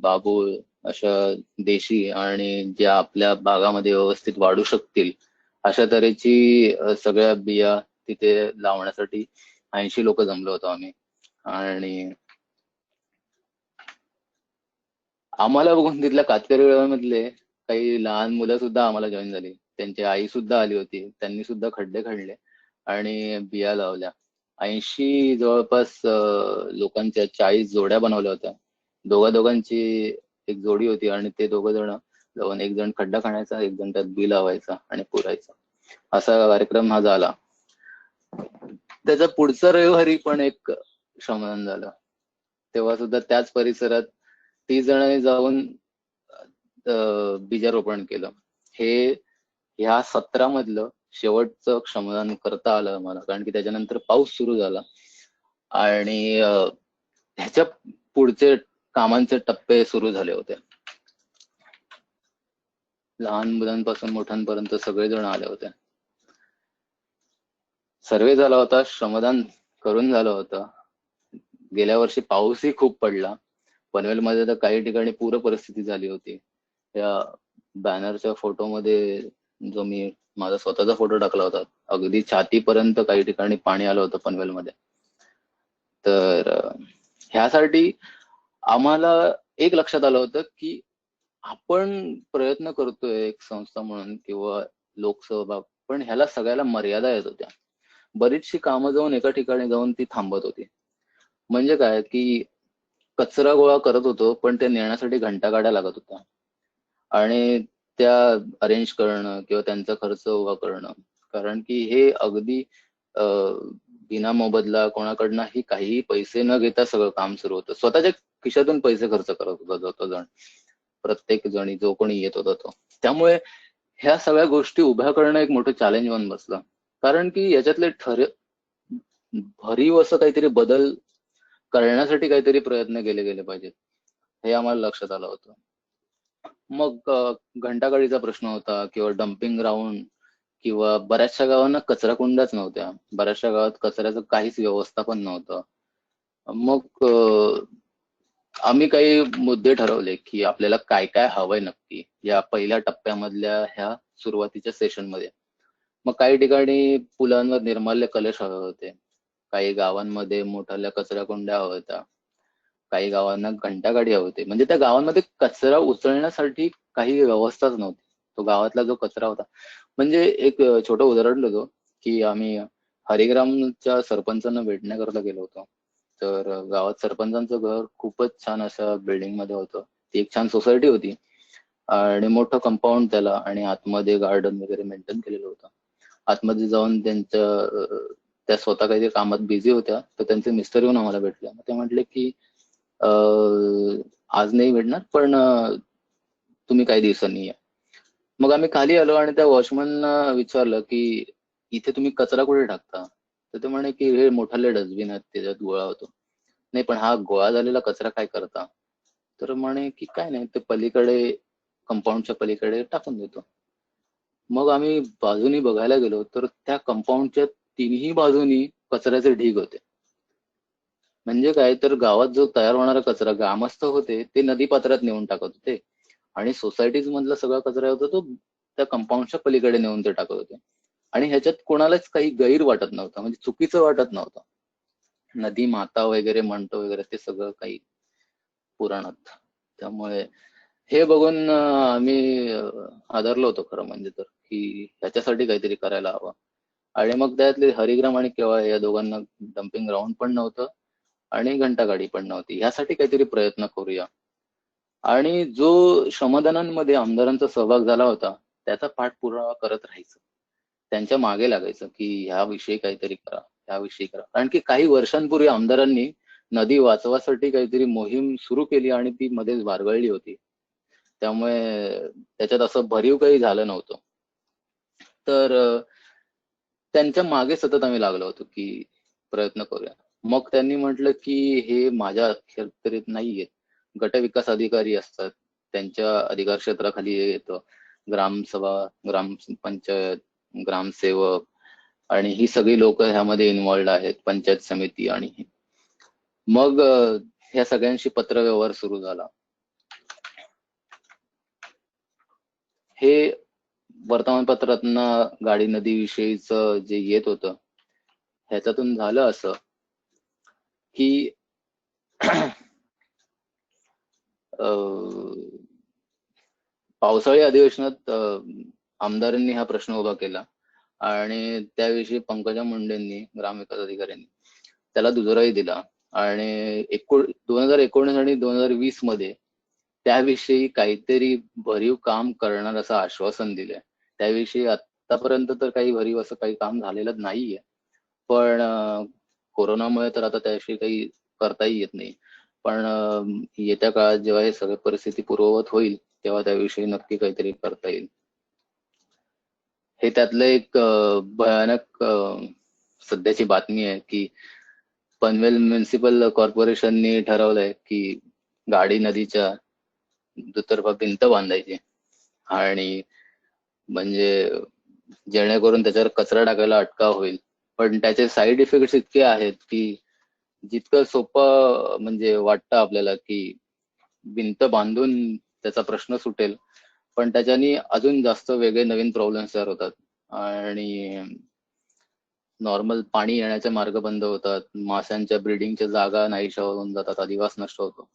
बाबूळ अशा देशी आणि ज्या आपल्या बागामध्ये व्यवस्थित वाढू शकतील अशा तऱ्हेची सगळ्या बिया तिथे लावण्यासाठी 80 लोक जमलो होतो आम्ही. आणि आम्हाला बघून तिथल्या कातकरी मधले काही लहान मुलं सुद्धा आम्हाला जॉईन झाली, त्यांची आई सुद्धा आली होती, त्यांनी सुद्धा खड्डे खणले आणि बिया लावल्या. 80 जवळपास लोकांच्या 40 जोड्या बनवल्या होत्या. दोघांची एक जोडी होती आणि ते दोघं जण जाऊन, एक जण खड्डा खणायचा, एक जण त्यात बी लावायचा आणि पुरायचा, असा कार्यक्रम हा झाला. त्याचा पुढचा रविवारी पण एक श्रमदान झालं, तेव्हा सुद्धा त्याच परिसरात 30 जणांनी जाऊन बीजारोपण केलं. हे ह्या 17 मधलं शेवटचं श्रमदान करता आलं मला, कारण की त्याच्यानंतर पाऊस सुरू झाला आणि ह्याच्या पुढचे कामांचे टप्पे सुरू झाले होते. लहान मुलांपासून मोठ्यांपर्यंत सगळेजण आले होते. सर्वे झाला होता, श्रमदान करून झालं होतं. गेल्या वर्षी पाऊसही खूप पडला, पनवेलमध्ये तर काही ठिकाणी पूर परिस्थिती झाली होती. या बॅनरच्या फोटोमध्ये जो मी माझा स्वतःचा फोटो टाकला होता, अगदी छातीपर्यंत काही ठिकाणी पाणी आलं होतं पनवेलमध्ये. तर ह्यासाठी आम्हाला एक लक्षात आलं होतं की आपण प्रयत्न करतोय एक संस्था म्हणून किंवा लोकसहभाग, पण ह्याला सगळ्याला मर्यादा येत होत्या. बरीचशी कामं जाऊन एका ठिकाणी जाऊन ती थांबत होती. म्हणजे काय की कचरा गोळा करत होतो, पण ते नेण्यासाठी घंटागाड्या लागत होत्या आणि त्या अरेंज करणं किंवा त्यांचा खर्च उभा करणं, कारण की हे अगदी बिना मोबदला कोणाकडनंही काही पैसे न घेता सगळं काम सुरू होतं. स्वतःच्या खिशातून पैसे खर्च करत होता तो जण, प्रत्येक जणी जो कोणी येत होता तो. त्यामुळे ह्या सगळ्या गोष्टी उभ्या करणं एक मोठं चॅलेंज बनून बसलं, कारण की याच्यातले भरीव असं काहीतरी बदल करण्यासाठी काहीतरी प्रयत्न केले गेले पाहिजेत, हे आम्हाला लक्षात आलं होतं. मग घंटागाडीचा प्रश्न होता किंवा डम्पिंग ग्राउंड, किंवा बऱ्याचशा गावांना कचरा कुंड्याच नव्हत्या, बऱ्याचशा गावात कचऱ्याचं काहीच व्यवस्थापन नव्हतं. मग आम्ही काही मुद्दे ठरवले की आपल्याला काय काय हवंय नक्की या पहिल्या टप्प्यामधल्या ह्या सुरुवातीच्या सेशनमध्ये. मग काही ठिकाणी पुलांवर निर्माल्य कलश हवे होते, काही गावांमध्ये मोठाल्या कचरा कुंड्या हव्या होत्या, काही गावांना घंटागाडी हवे होते. म्हणजे त्या गावांमध्ये कचरा उचलण्यासाठी काही व्यवस्थाच नव्हती. तो गावातला जो कचरा होता, म्हणजे एक छोटं उदाहरण देतो की आम्ही हरिग्रामच्या सरपंचांना भेटण्याकरता गेलो होतो. तर गावात सरपंचांचं घर खूपच छान अशा बिल्डिंग मध्ये होतं. ती एक छान सोसायटी होती आणि मोठं कंपाऊंड त्याला, आणि आतमध्ये गार्डन वगैरे मेंटेन केलेलं होतं. आतमध्ये जाऊन त्या स्वतः काही कामात बिझी होत्या, तर त्यांचे मिस्टर येऊन आम्हाला भेटले. ते म्हटले की आज नाही भेटणार, पण तुम्ही काही दिवसांनी या. मग आम्ही खाली आलो आणि त्या वॉचमनला विचारलं की इथे तुम्ही कचरा कुठे टाकता? तर ते म्हणे की हे मोठाले डस्टबिन आहेत, त्याच्यात गोळा होतो. नाही, पण हा गोळा झालेला कचरा काय करता? तर म्हणे की काय नाही, ते पलीकडे कंपाऊंडच्या पलीकडे टाकून देतो. मग आम्ही बाजूनी बघायला गेलो तर त्या कंपाऊंडच्या तिन्ही बाजूनी कचऱ्याचे ढीग होते. म्हणजे काय, तर गावात जो तयार होणारा कचरा ग्रामस्थ होते ते नदी पात्रात नेऊन टाकत होते, आणि सोसायटीज मधला सगळा कचरा होता तो त्या कंपाऊंडच्या पलीकडे नेऊन ते टाकत होते. आणि ह्याच्यात कोणालाच काही गैर वाटत नव्हतं, म्हणजे चुकीचं वाटत नव्हतं. नदी माता वगैरे म्हणतो वगैरे ते सगळं काही पुराणात. त्यामुळे हे बघून आम्ही हादरलो होतो खरं म्हणजे, तर की ह्याच्यासाठी काहीतरी करायला हवं. आणि मग त्यातले हरिग्राम आणि केवळ या दोघांना डम्पिंग ग्राउंड पण नव्हतं आणि घंटागाडी पण नव्हती. ह्यासाठी काहीतरी प्रयत्न करूया. आणि जो श्रमदानांमध्ये आमदारांचा सहभाग झाला होता त्याचा पाठपुरावा करत राहायचं, त्यांच्या मागे लागायचं की ह्याविषयी काहीतरी करा, ह्याविषयी करा. कारण की काही वर्षांपूर्वी आमदारांनी नदी वाचवासाठी काहीतरी मोहीम सुरू केली आणि ती मध्येच बारगळली होती. त्यामुळे त्याच्यात असं भरीव काही झालं नव्हतं. तर त्यांच्या मागे सतत आम्ही लागलो होतो की प्रयत्न करूया. मग त्यांनी म्हटलं की हे माझ्या अखत्यारीत नाहीये, गट विकास अधिकारी असतात, त्यांच्या अधिकार क्षेत्राखाली येतं. ग्रामसभा, ग्रामपंचायत, ग्रामसेवक आणि ही सगळी लोक ह्यामध्ये इन्व्हॉल्ड आहेत, पंचायत समिती आणि मग ह्या सगळ्यांशी पत्रव्यवहार सुरू झाला. हे वर्तमानपत्रातनं गाडी नदी विषयीच जे येत होतं ह्याच्यातून झालं असं की पावसाळी अधिवेशनात आमदारांनी हा प्रश्न उभा केला आणि त्याविषयी पंकजा मुंडेंनी, ग्रामविकास अधिकाऱ्यांनी, त्याला दुजोराही दिला. आणि 2019 आणि 2020 मध्ये त्याविषयी काहीतरी भरीव काम करणार असं आश्वासन दिलंय. त्याविषयी आतापर्यंत तर काही भरीव असं काही काम झालेलं नाहीये, पण कोरोनामुळे तर आता त्याविषयी काही करताही येत नाही. पण येत्या काळात जेव्हा हे सगळं परिस्थिती पूर्ववत होईल तेव्हा त्याविषयी नक्की काहीतरी करता येईल. हे त्यातलं एक भयानक सध्याची बातमी आहे की पनवेल म्युन्सिपल कॉर्पोरेशननी ठरवलंय की गाडी नदीच्या दुतर्फा भिंत बांधायची, आणि म्हणजे जेणेकरून त्याच्यावर कचरा टाकायला अटकाव होईल. पण त्याचे साईड इफेक्ट इतके आहेत की जितकं सोपं म्हणजे वाटतं आपल्याला की भिंत बांधून त्याचा प्रश्न सुटेल, पण त्याच्यानी अजून जास्त वेगळे नवीन प्रॉब्लेम्स तयार होतात. आणि नॉर्मल पाणी येण्याचे मार्ग बंद होतात, माशांच्या ब्रीडिंगच्या जागा नाहीशा होऊन जातात, अधिवास नष्ट होतो.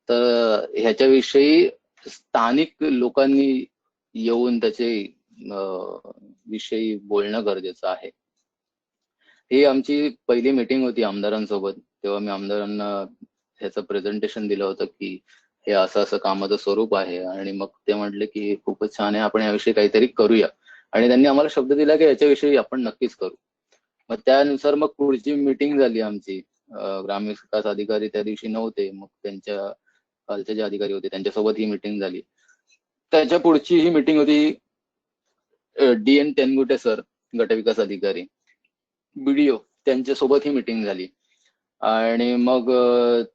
तर ह्याच्याविषयी स्थानिक लोकांनी येऊन त्याचे विषयी बोलणं गरजेचं आहे. ही आमची पहिली मीटिंग होती आमदारांसोबत. तेव्हा मी आमदारांना ह्याचं प्रेझेंटेशन दिलं होतं की हे असं असं कामाचं स्वरूप आहे. आणि मग ते म्हटले की खूपच छान आहे, आपण याविषयी काहीतरी करूया. आणि त्यांनी आम्हाला शब्द दिला की याच्याविषयी आपण नक्कीच करू. मग त्यानुसार मग पुढची मीटिंग झाली आमची. ग्रामविकास अधिकारी त्या दिवशी नव्हते, मग त्यांच्या खालचे जे अधिकारी होते त्यांच्यासोबत ही मीटिंग झाली. त्याच्या पुढची ही मीटिंग होती DN तेनगुटे सर, गटविकास अधिकारी, BDO, त्यांच्यासोबत ही मीटिंग झाली. आणि मग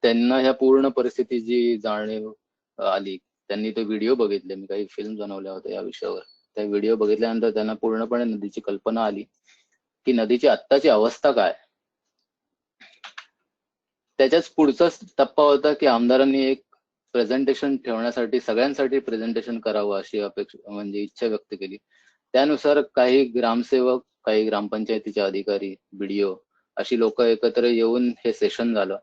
त्यांना ह्या पूर्ण परिस्थितीची जाणीव आली. त्यांनी ते व्हिडिओ बघितले, मी काही फिल्म बनवल्या होत्या या विषयावर. त्या व्हिडिओ बघितल्यानंतर त्यांना पूर्णपणे नदीची कल्पना आली की नदीची आत्ताची अवस्था काय. त्याच्याच पुढचाच टप्पा होता की आमदारांनी एक प्रेझेंटेशन ठेवण्यासाठी सगळ्यांसाठी प्रेझेंटेशन करावं अशी अपेक्षा म्हणजे इच्छा व्यक्त केली. त्यानुसार काही ग्रामसेवक, काही ग्रामपंचायतीचे अधिकारी, बीडीओ अशी लोक एकत्र येऊन हे सेशन झालं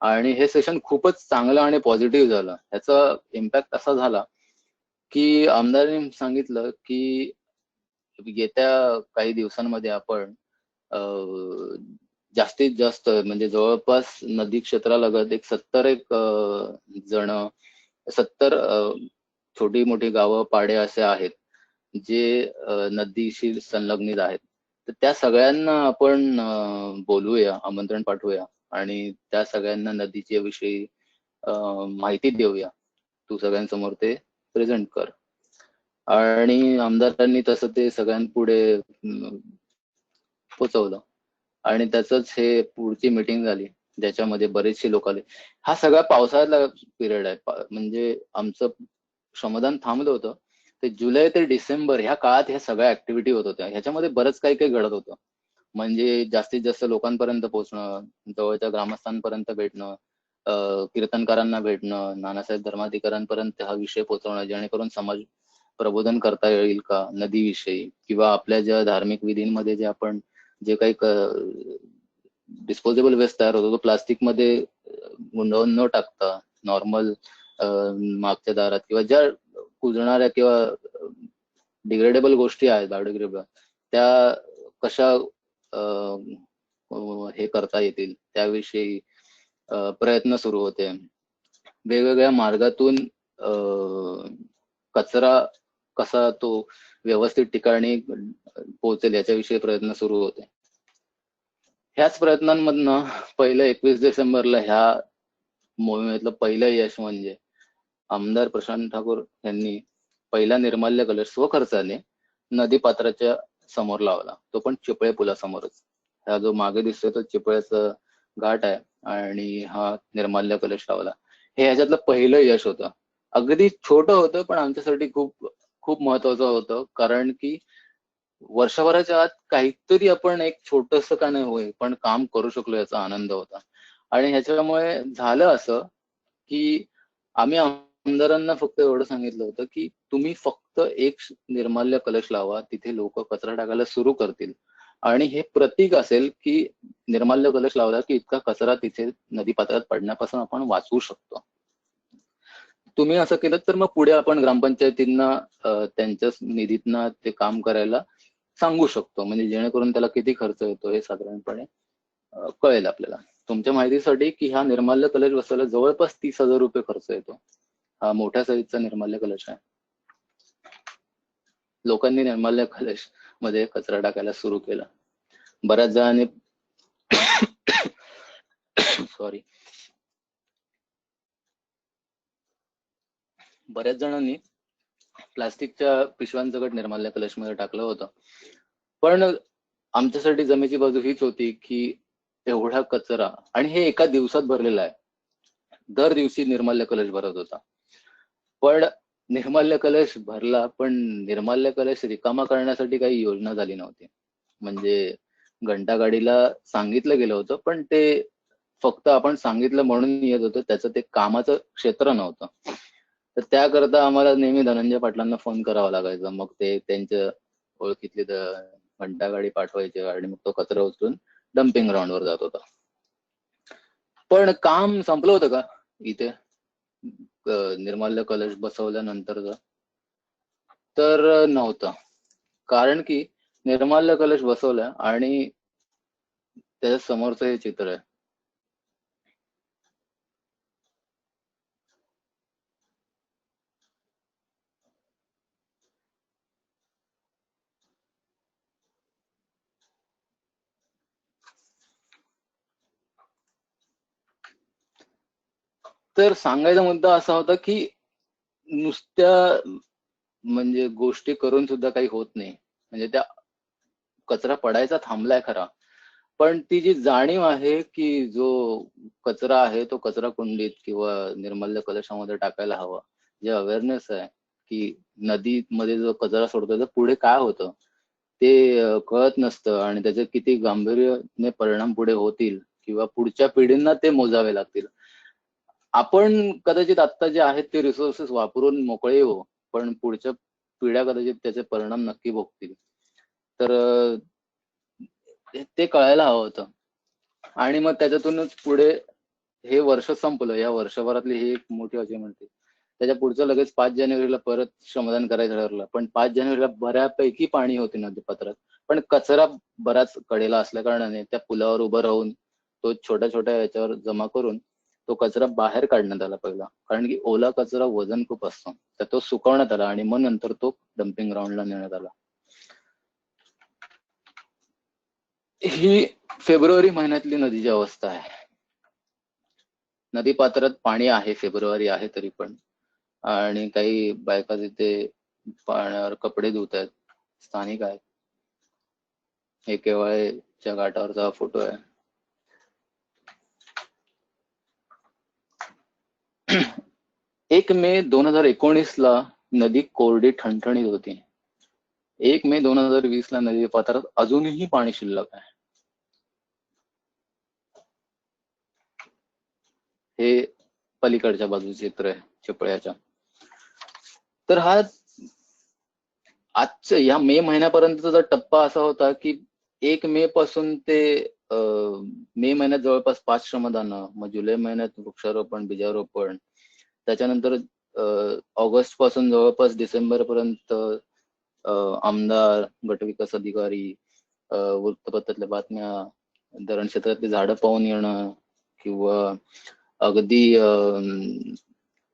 आणि हे सेशन खूपच चांगलं आणि पॉझिटिव्ह झालं. ह्याचा इम्पॅक्ट असा झाला की आमदारांनी सांगितलं की येत्या काही दिवसांमध्ये आपण जास्तीत जास्त म्हणजे जवळपास नदी क्षेत्रालगत एक 70 छोटी मोठी गावं, पाडे असे आहेत जे नदीशी संलग्नित आहेत. तर त्या सगळ्यांना आपण बोलवूया, आमंत्रण पाठवूया आणि त्या सगळ्यांना नदीच्या विषयी माहिती देऊया. तू सगळ्यांसमोर ते प्रेझेंट कर. आणि आमदारांनी तसं ते सगळ्यांपुढे पोचवलं आणि त्याच हे पुढची मीटिंग झाली ज्याच्यामध्ये बरेचसे लोक आले. हा सगळा पावसाळ्यातला पिरियड आहे. म्हणजे आमचं श्रमदान थांबलं होतं ते जुलै ते डिसेंबर ह्या काळात ह्या सगळ्या ऍक्टिव्हिटी होत होत्या. ह्याच्यामध्ये बरंच काही काही घडत होतं. म्हणजे जास्तीत जास्त लोकांपर्यंत पोहोचणं, जवळच्या ग्रामस्थांपर्यंत भेटणं, कीर्तनकारांना भेटणं, नानासाहेब धर्माधिकाऱ्यांपर्यंत हा विषय पोहोचवणं जेणेकरून समाज प्रबोधन करता येईल का नदीविषयी, किंवा आपल्या ज्या धार्मिक विधींमध्ये जे आपण जे काही डिस्पोजेबल वेस्ट तयार होतो तो प्लास्टिक मध्ये गुंडवून न टाकता नॉर्मल मागच्या दारात किंवा ज्या कुजणाऱ्या किंवा डिग्रेडेबल गोष्टी आहेत बायोडिग्रेडेबल त्या कशा हे करता येतील त्याविषयी प्रयत्न सुरू होते. वेगवेगळ्या मार्गातून कचरा कसा तो व्यवस्थित ठिकाणी पोहोचेल याच्याविषयी प्रयत्न सुरू होते. ह्याच प्रयत्नांमधनं पहिलं 21 डिसेंबरला ह्या मोहिमेतलं पहिलं यश म्हणजे आमदार प्रशांत ठाकूर यांनी पहिला निर्माल्य कलश स्वखर्चाने नदी पात्राच्या समोर लावला, तो पण चिपळे पुलासमोरच. हा जो मागे दिसतोय तो चिपळ्याचा घाट आहे आणि हा निर्माल्य कलश लावला. हे ह्याच्यातलं पहिलं यश होतं. अगदी छोटं होतं पण आमच्यासाठी खूप खूप महत्वाचं होतं, कारण की वर्षभराच्या आत काहीतरी आपण एक छोटस का नाही होय पण काम करू शकलो याचा आनंद होता. आणि ह्याच्यामुळे झालं असं की आम्ही आमदारांना फक्त एवढं सांगितलं होतं की तुम्ही फक्त एक निर्माल्य कलश लावा, तिथे लोक कचरा टाकायला सुरू करतील आणि हे प्रतीक असेल की निर्माल्य कलश लावला की इतका कचरा तिथे नदीपात्रात पडण्यापासून आपण वाचवू शकतो. तुम्ही असं केलं तर मग पुढे आपण ग्रामपंचायतींना त्यांच्या निधीतना ते काम करायला सांगू शकतो, म्हणजे जेणेकरून त्याला किती खर्च येतो हे साधारणपणे कळेल आपल्याला. तुमच्या माहितीसाठी की ह्या निर्माल्य कलश बसवायला जवळपास 30,000 रुपये खर्च येतो. हा मोठ्या साईजचा निर्माल्य कलश आहे. लोकांनी निर्माल्य कलश मध्ये कचरा टाकायला सुरू केला. बऱ्याच जणांनी सॉरी बऱ्याच जणांनी प्लास्टिकच्या पिशव्यांसकट निर्माल्य कलश मध्ये टाकलं होतं. पण आमच्यासाठी जमेची बाजू हीच होती की एवढा कचरा, आणि हे एका दिवसात भरलेला आहे, दर दिवशी निर्माल्य कलश भरत होता. पण निर्माल्य कलश भरला पण निर्माल्य कलश रिकामा करण्यासाठी काही योजना झाली नव्हती. म्हणजे घंटागाडीला सांगितलं गेलं होतं पण ते फक्त आपण सांगितलं म्हणून येत होतं, त्याचं ते कामाचं क्षेत्र नव्हतं. तर त्याकरता आम्हाला नेहमी धनंजय पाटलांना फोन करावा लागायचा. मग ते त्यांच्या ओळखीतली घंटागाडी पाठवायची आणि मग तो कचरा उचलून डम्पिंग ग्राउंडवर जात होता. पण काम संपलं होतं का इथे निर्माल्य कलश बसवल्यानंतरच? तर नव्हतं. कारण की निर्माल्य कलश बसवला आणि त्याच्या समोरचं हे चित्र आहे. तर सांगायचा मुद्दा असा होता की नुसत्या म्हणजे गोष्टी करून सुद्धा काही होत नाही. म्हणजे त्या कचरा पडायचा थांबलाय खरा, पण ती जी जाणीव आहे की जो कचरा आहे तो कचरा कुंडीत किंवा निर्माल्य कलशामध्ये टाकायला हवा, जे अवेअरनेस आहे की नदीमध्ये जो कचरा सोडतो तर पुढे काय होतं ते कळत नसतं आणि त्याचे किती गांभीर्याने परिणाम पुढे होतील किंवा पुढच्या पिढींना ते मोजावे लागतील. आपण कदाचित आता जे आहेत ते रिसोर्सेस वापरून मोकळे हो, पण पुढच्या पिढ्या कदाचित त्याचे परिणाम नक्की भोगतील. तर ते कळायला हवं होतं. आणि मग त्याच्यातूनच पुढे हे वर्ष संपलं. या वर्षभरातली ही एक मोठी अचीवमेंट आहे. त्याच्या पुढचं लगेच 5 जानेवारीला परत श्रमदान करायचं ठरलं. पण 5 जानेवारीला बऱ्यापैकी पाणी होते नदीपात्रात, पण कचरा बराच कडेला असल्या कारणाने त्या पुलावर उभं राहून तो छोट्या छोट्या याच्यावर जमा करून तो कचरा बाहेर काढण्यात आला पहिला. कारण की ओला कचरा वजन खूप असतं, तर तो सुकवण्यात आला आणि मग नंतर तो डम्पिंग ग्राउंडला नेण्यात आला. ही फेब्रुवारी महिन्यातली नदीची अवस्था आहे. नदीपात्रात पाणी आहे, फेब्रुवारी आहे तरी पण. आणि काही बायका तिथे पाण्यावर कपडे धुत आहेत, स्थानिक आहेत. हे केवळच्या घाटावरचा हा फोटो आहे. 1 मे 2019ला नदी कोरडी ठणठणीत होती. 1 मे 2020ला नदी पात्रात अजूनही पाणी शिल्लक आहे. हे पलीकडच्या बाजूचे चित्र आहे चिपळ्याच्या. तर हा आजच्या या मे महिन्यापर्यंतचा टप्पा असा होता की 1 मे पासून ते मे महिन्यात जवळपास 5 श्रमदानं, मग जुलै महिन्यात वृक्षारोपण, बीजारोपण, त्याच्यानंतर ऑगस्ट पासून जवळपास डिसेंबर पर्यंत आमदार, गटविकास अधिकारी, वृत्तपत्रातल्या बातम्या, धरण क्षेत्रातली झाडं पाहून येणं, किंवा अगदी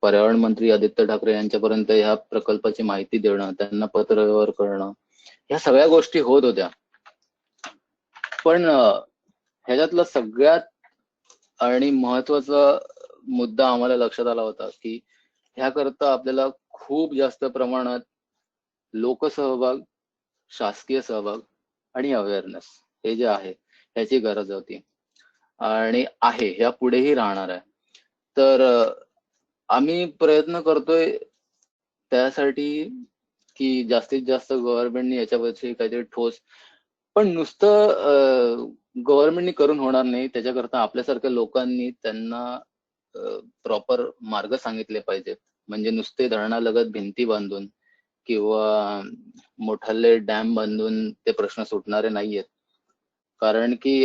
पर्यावरण मंत्री आदित्य ठाकरे यांच्यापर्यंत ह्या प्रकल्पाची माहिती देणं, त्यांना पत्रव्यवहार करणं, ह्या सगळ्या गोष्टी होत होत्या. पण ह्याच्यातला सगळ्यात आणि महत्वाचा मुद्दा आम्हाला लक्षात आला होता की ह्याकरता आपल्याला खूप जास्त प्रमाणात लोकसहभाग, शासकीय सहभाग आणि अवेअरनेस हे जे आहे ह्याची गरज होती आणि आहे, ह्या पुढेही राहणार आहे. तर आम्ही प्रयत्न करतोय त्यासाठी की जास्तीत जास्त गव्हर्नमेंटनी याच्यावरची काहीतरी ठोस, पण नुसतं गव्हर्नमेंटनी करून होणार नाही. त्याच्याकरता आपल्यासारख्या लोकांनी त्यांना प्रॉपर मार्ग सांगितले पाहिजेत. म्हणजे नुसते धरणालगत भिंती बांधून किंवा मोठाले डॅम बांधून ते प्रश्न सुटणारे नाहीयेत. कारण की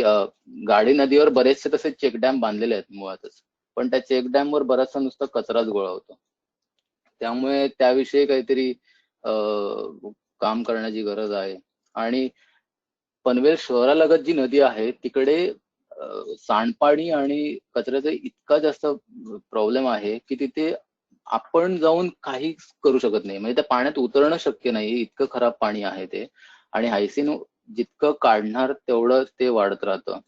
गाडी नदीवर बरेचसे तसे चेक डॅम बांधलेले आहेत मुळातच, पण त्या चेक डॅम वर बराचसा नुसता कचराच गोळा होतो. त्यामुळे त्याविषयी काहीतरी काम करण्याची गरज आहे. आणि पनवेल शहरालगत जी नदी आहे तिकडे सांडपाणी आणि कचऱ्याचा इतका जास्त प्रॉब्लेम आहे की तिथे आपण जाऊन काही करू शकत नाही. म्हणजे त्या पाण्यात उतरणं शक्य नाही, इतकं खराब पाणी आहे ते. आणि हायसिन जितकं काढणार तेवढं ते वाढत राहतं.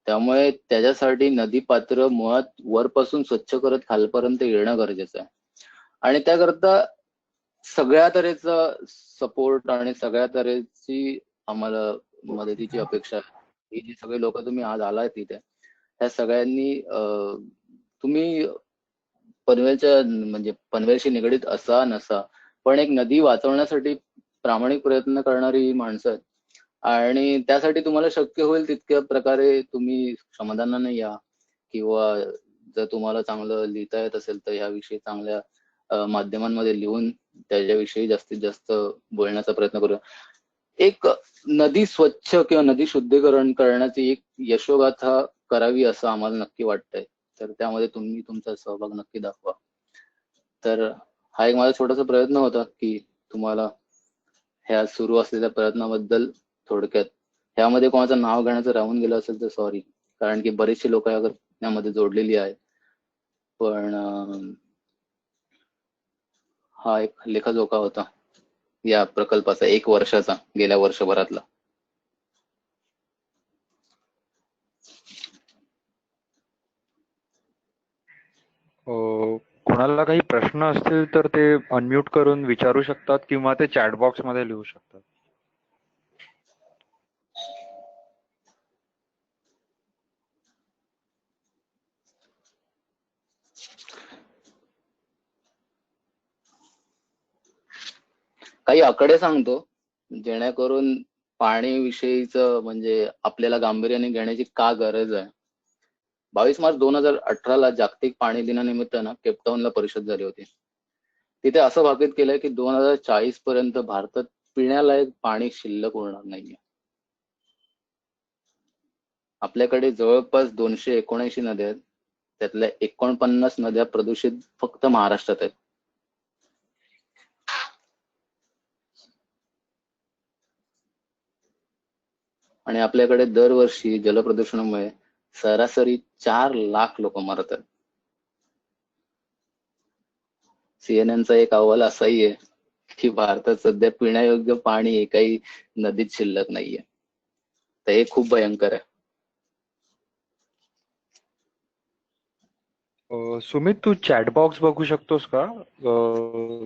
त्यामुळे त्याच्यासाठी नदी पात्र मुळात वरपासून स्वच्छ करत खालपर्यंत येणं गरजेचं आहे. आणि त्याकरता सगळ्या तऱ्हेचा सपोर्ट आणि सगळ्या तऱ्हेची आम्हाला मदतीची अपेक्षा आहे. ही जी सगळे लोक तुम्ही आज आलाय तिथे, त्या सगळ्यांनी तुम्ही पनवेलच्या म्हणजे पनवेलशी निगडीत असा नसा, पण एक नदी वाचवण्यासाठी प्रामाणिक प्रयत्न करणारी ही माणसं आहेत. आणि त्यासाठी तुम्हाला शक्य होईल तितक्या प्रकारे तुम्ही श्रमदानाने या, किंवा जर तुम्हाला चांगलं लिहिता येत असेल तर याविषयी चांगल्या माध्यमांमध्ये लिहून त्याच्याविषयी जास्तीत जास्त बोलण्याचा प्रयत्न करूया. एक नदी स्वच्छ किंवा नदी शुद्धीकरण करण्याची एक यशोगाथा करावी असं आम्हाला नक्की वाटतंय. तर त्यामध्ये तुम्ही तुमचा सहभाग नक्की दाखवा. तर हा एक माझा छोटासा प्रयत्न होता की तुम्हाला ह्या सुरू असलेल्या प्रयत्नाबद्दल थोडक्यात, ह्यामध्ये कोणाचं नाव घेण्याचं राहून गेलं असेल तर सॉरी, कारण की बरेचसे लोक यामध्ये जोडलेली आहेत. पण हा एक लेखाजोखा होता या प्रकल्पाचा 1 वर्षाचा, गेल्या वर्षभरातला. कोणाला काही प्रश्न असतील तर ते अनम्यूट करून विचारू शकतात किंवा ते चॅट बॉक्स मध्ये लिहू शकतात. काही आकडे सांगतो जेणेकरून पाणी विषयीच म्हणजे आपल्याला गांभीर्याने घेण्याची का गरज आहे 22 मार्च 2018ला जागतिक पाणी दिनानिमित्त ना केपटाऊनला परिषद झाली होती. तिथे असं भाकीत केलंय की 2040 पर्यंत भारतात पिण्यालायक पाणी शिल्लक उरणार नाहीये. आपल्याकडे जवळपास 279 नद्या आहेत. त्यातल्या 49 नद्या प्रदूषित फक्त महाराष्ट्रात आहेत. आणि आपल्याकडे दरवर्षी जलप्रदूषणामुळे सरासरी 4 लाख लोक मरत आहेत. सीएनएनचा एक अहवाल असाही आहे की भारतात सध्या पिण्यायोग्य पाणी एकाही नदीत शिल्लक नाहीये. तर हे खूप भयंकर आहे. सुमित, तू चॅट बॉक्स बघू शकतोस का?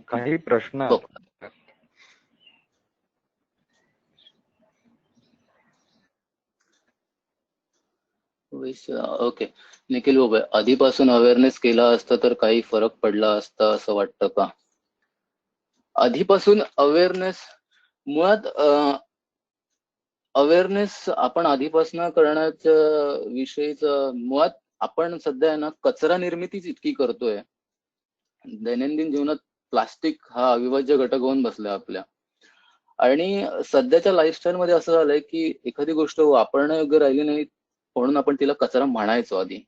काही प्रश्न आहेत. ओके, निखिल बाबा, आधीपासून अवेअरनेस केला असता तर काही फरक पडला असता असं वाटतं का? आधीपासून अवेअरनेस, मुळात अवेअरनेस आपण आधीपासून करण्याच्या विषयीच मुळात आपण सध्या ना कचरा निर्मितीच इतकी करतोय. दैनंदिन जीवनात प्लास्टिक हा अविभाज्य घटक होऊन बसलाय आपल्या. आणि सध्याच्या लाईफस्टाईल मध्ये असं झालंय की एखादी गोष्ट वापरण्यायोग्य राहिली नाही म्हणून आपण तिला कचरा म्हणायचो आधी.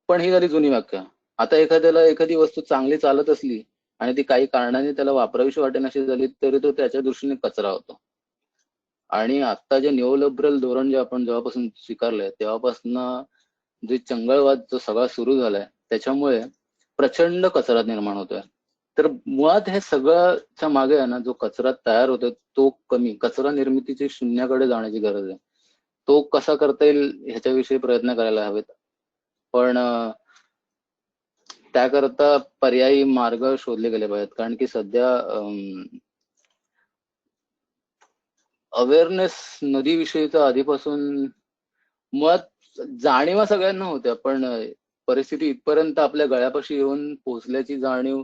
पण ही झाली जुनी व्याख्या. आता एखाद्याला एखादी वस्तू चांगली चालत असली आणि ती काही कारणाने त्याला वापरावीशी वाटेनाशी झाली तरी तो त्याच्या दृष्टीने कचरा होतो. आणि आता जे न्यूलिबरल धोरण जे आपण जेव्हापासून स्वीकारलंय तेव्हापासून जे चंगळवाद जो सगळा सुरू झालाय त्याच्यामुळे प्रचंड कचरा निर्माण होतोय. तर मुळात हे सगळ्याच्या मागे आहे ना जो कचरा तयार होतोय तो कमी, कचरा निर्मितीची शून्याकडे जाण्याची गरज आहे. तो कसा करता येईल ह्याच्याविषयी प्रयत्न करायला हवेत. पण त्याकरता पर्यायी मार्ग शोधले गेले पाहिजेत. कारण की सध्या अवेअरनेस नदीविषयीचा आधीपासून मुळात जाणीवा सगळ्यांना होत्या, पण परिस्थिती इथपर्यंत आपल्या गळ्यापाशी येऊन पोहोचल्याची जाणीव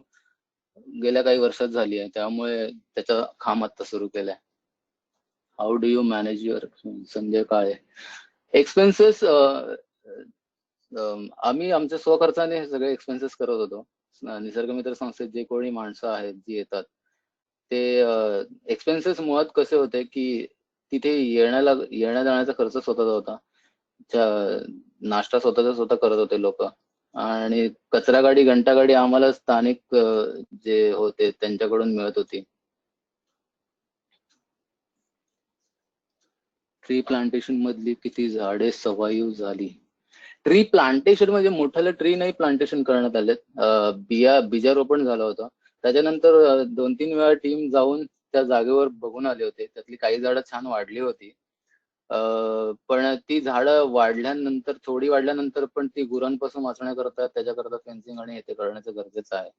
गेल्या काही वर्षात झाली आहे. त्यामुळे त्याचा खांब आता सुरू केलाय. How do you manage your, Sanjay Kale. Expenses आम्ही आमच्या स्वखर्चाने हे सगळे एक्सपेन्सेस करत होतो. निसर्ग मित्र संस्थेत जे कोणी माणसं आहेत जी येतात ते एक्सपेन्सेस मुळात कसे होते की तिथे येण्या जाण्याचा खर्च स्वतःचा होता. नाश्ता स्वतःचा स्वतः करत होते लोक. आणि कचरा गाडी, घंटा गाडी आम्हाला स्थानिक जे होते त्यांच्याकडून मिळत होती. ट्री प्लांटेशन मधली किती झाडे सवायू झाली. ट्री प्लांटेशन म्हणजे मोठ्याला ट्री नाही प्लांटेशन करण्यात आले, बीजारोपण झालं होतं. त्याच्यानंतर 2-3 वेळा टीम जाऊन त्या जागेवर बघून आले होते. त्यातली काही झाडं छान वाढली होती. पण ती झाडं वाढल्यानंतर, थोडी वाढल्यानंतर पण ती गुरांपासून वाचण्याकरता त्याच्याकरता फेन्सिंग आणि हे करण्याचं गरजेचं आहे.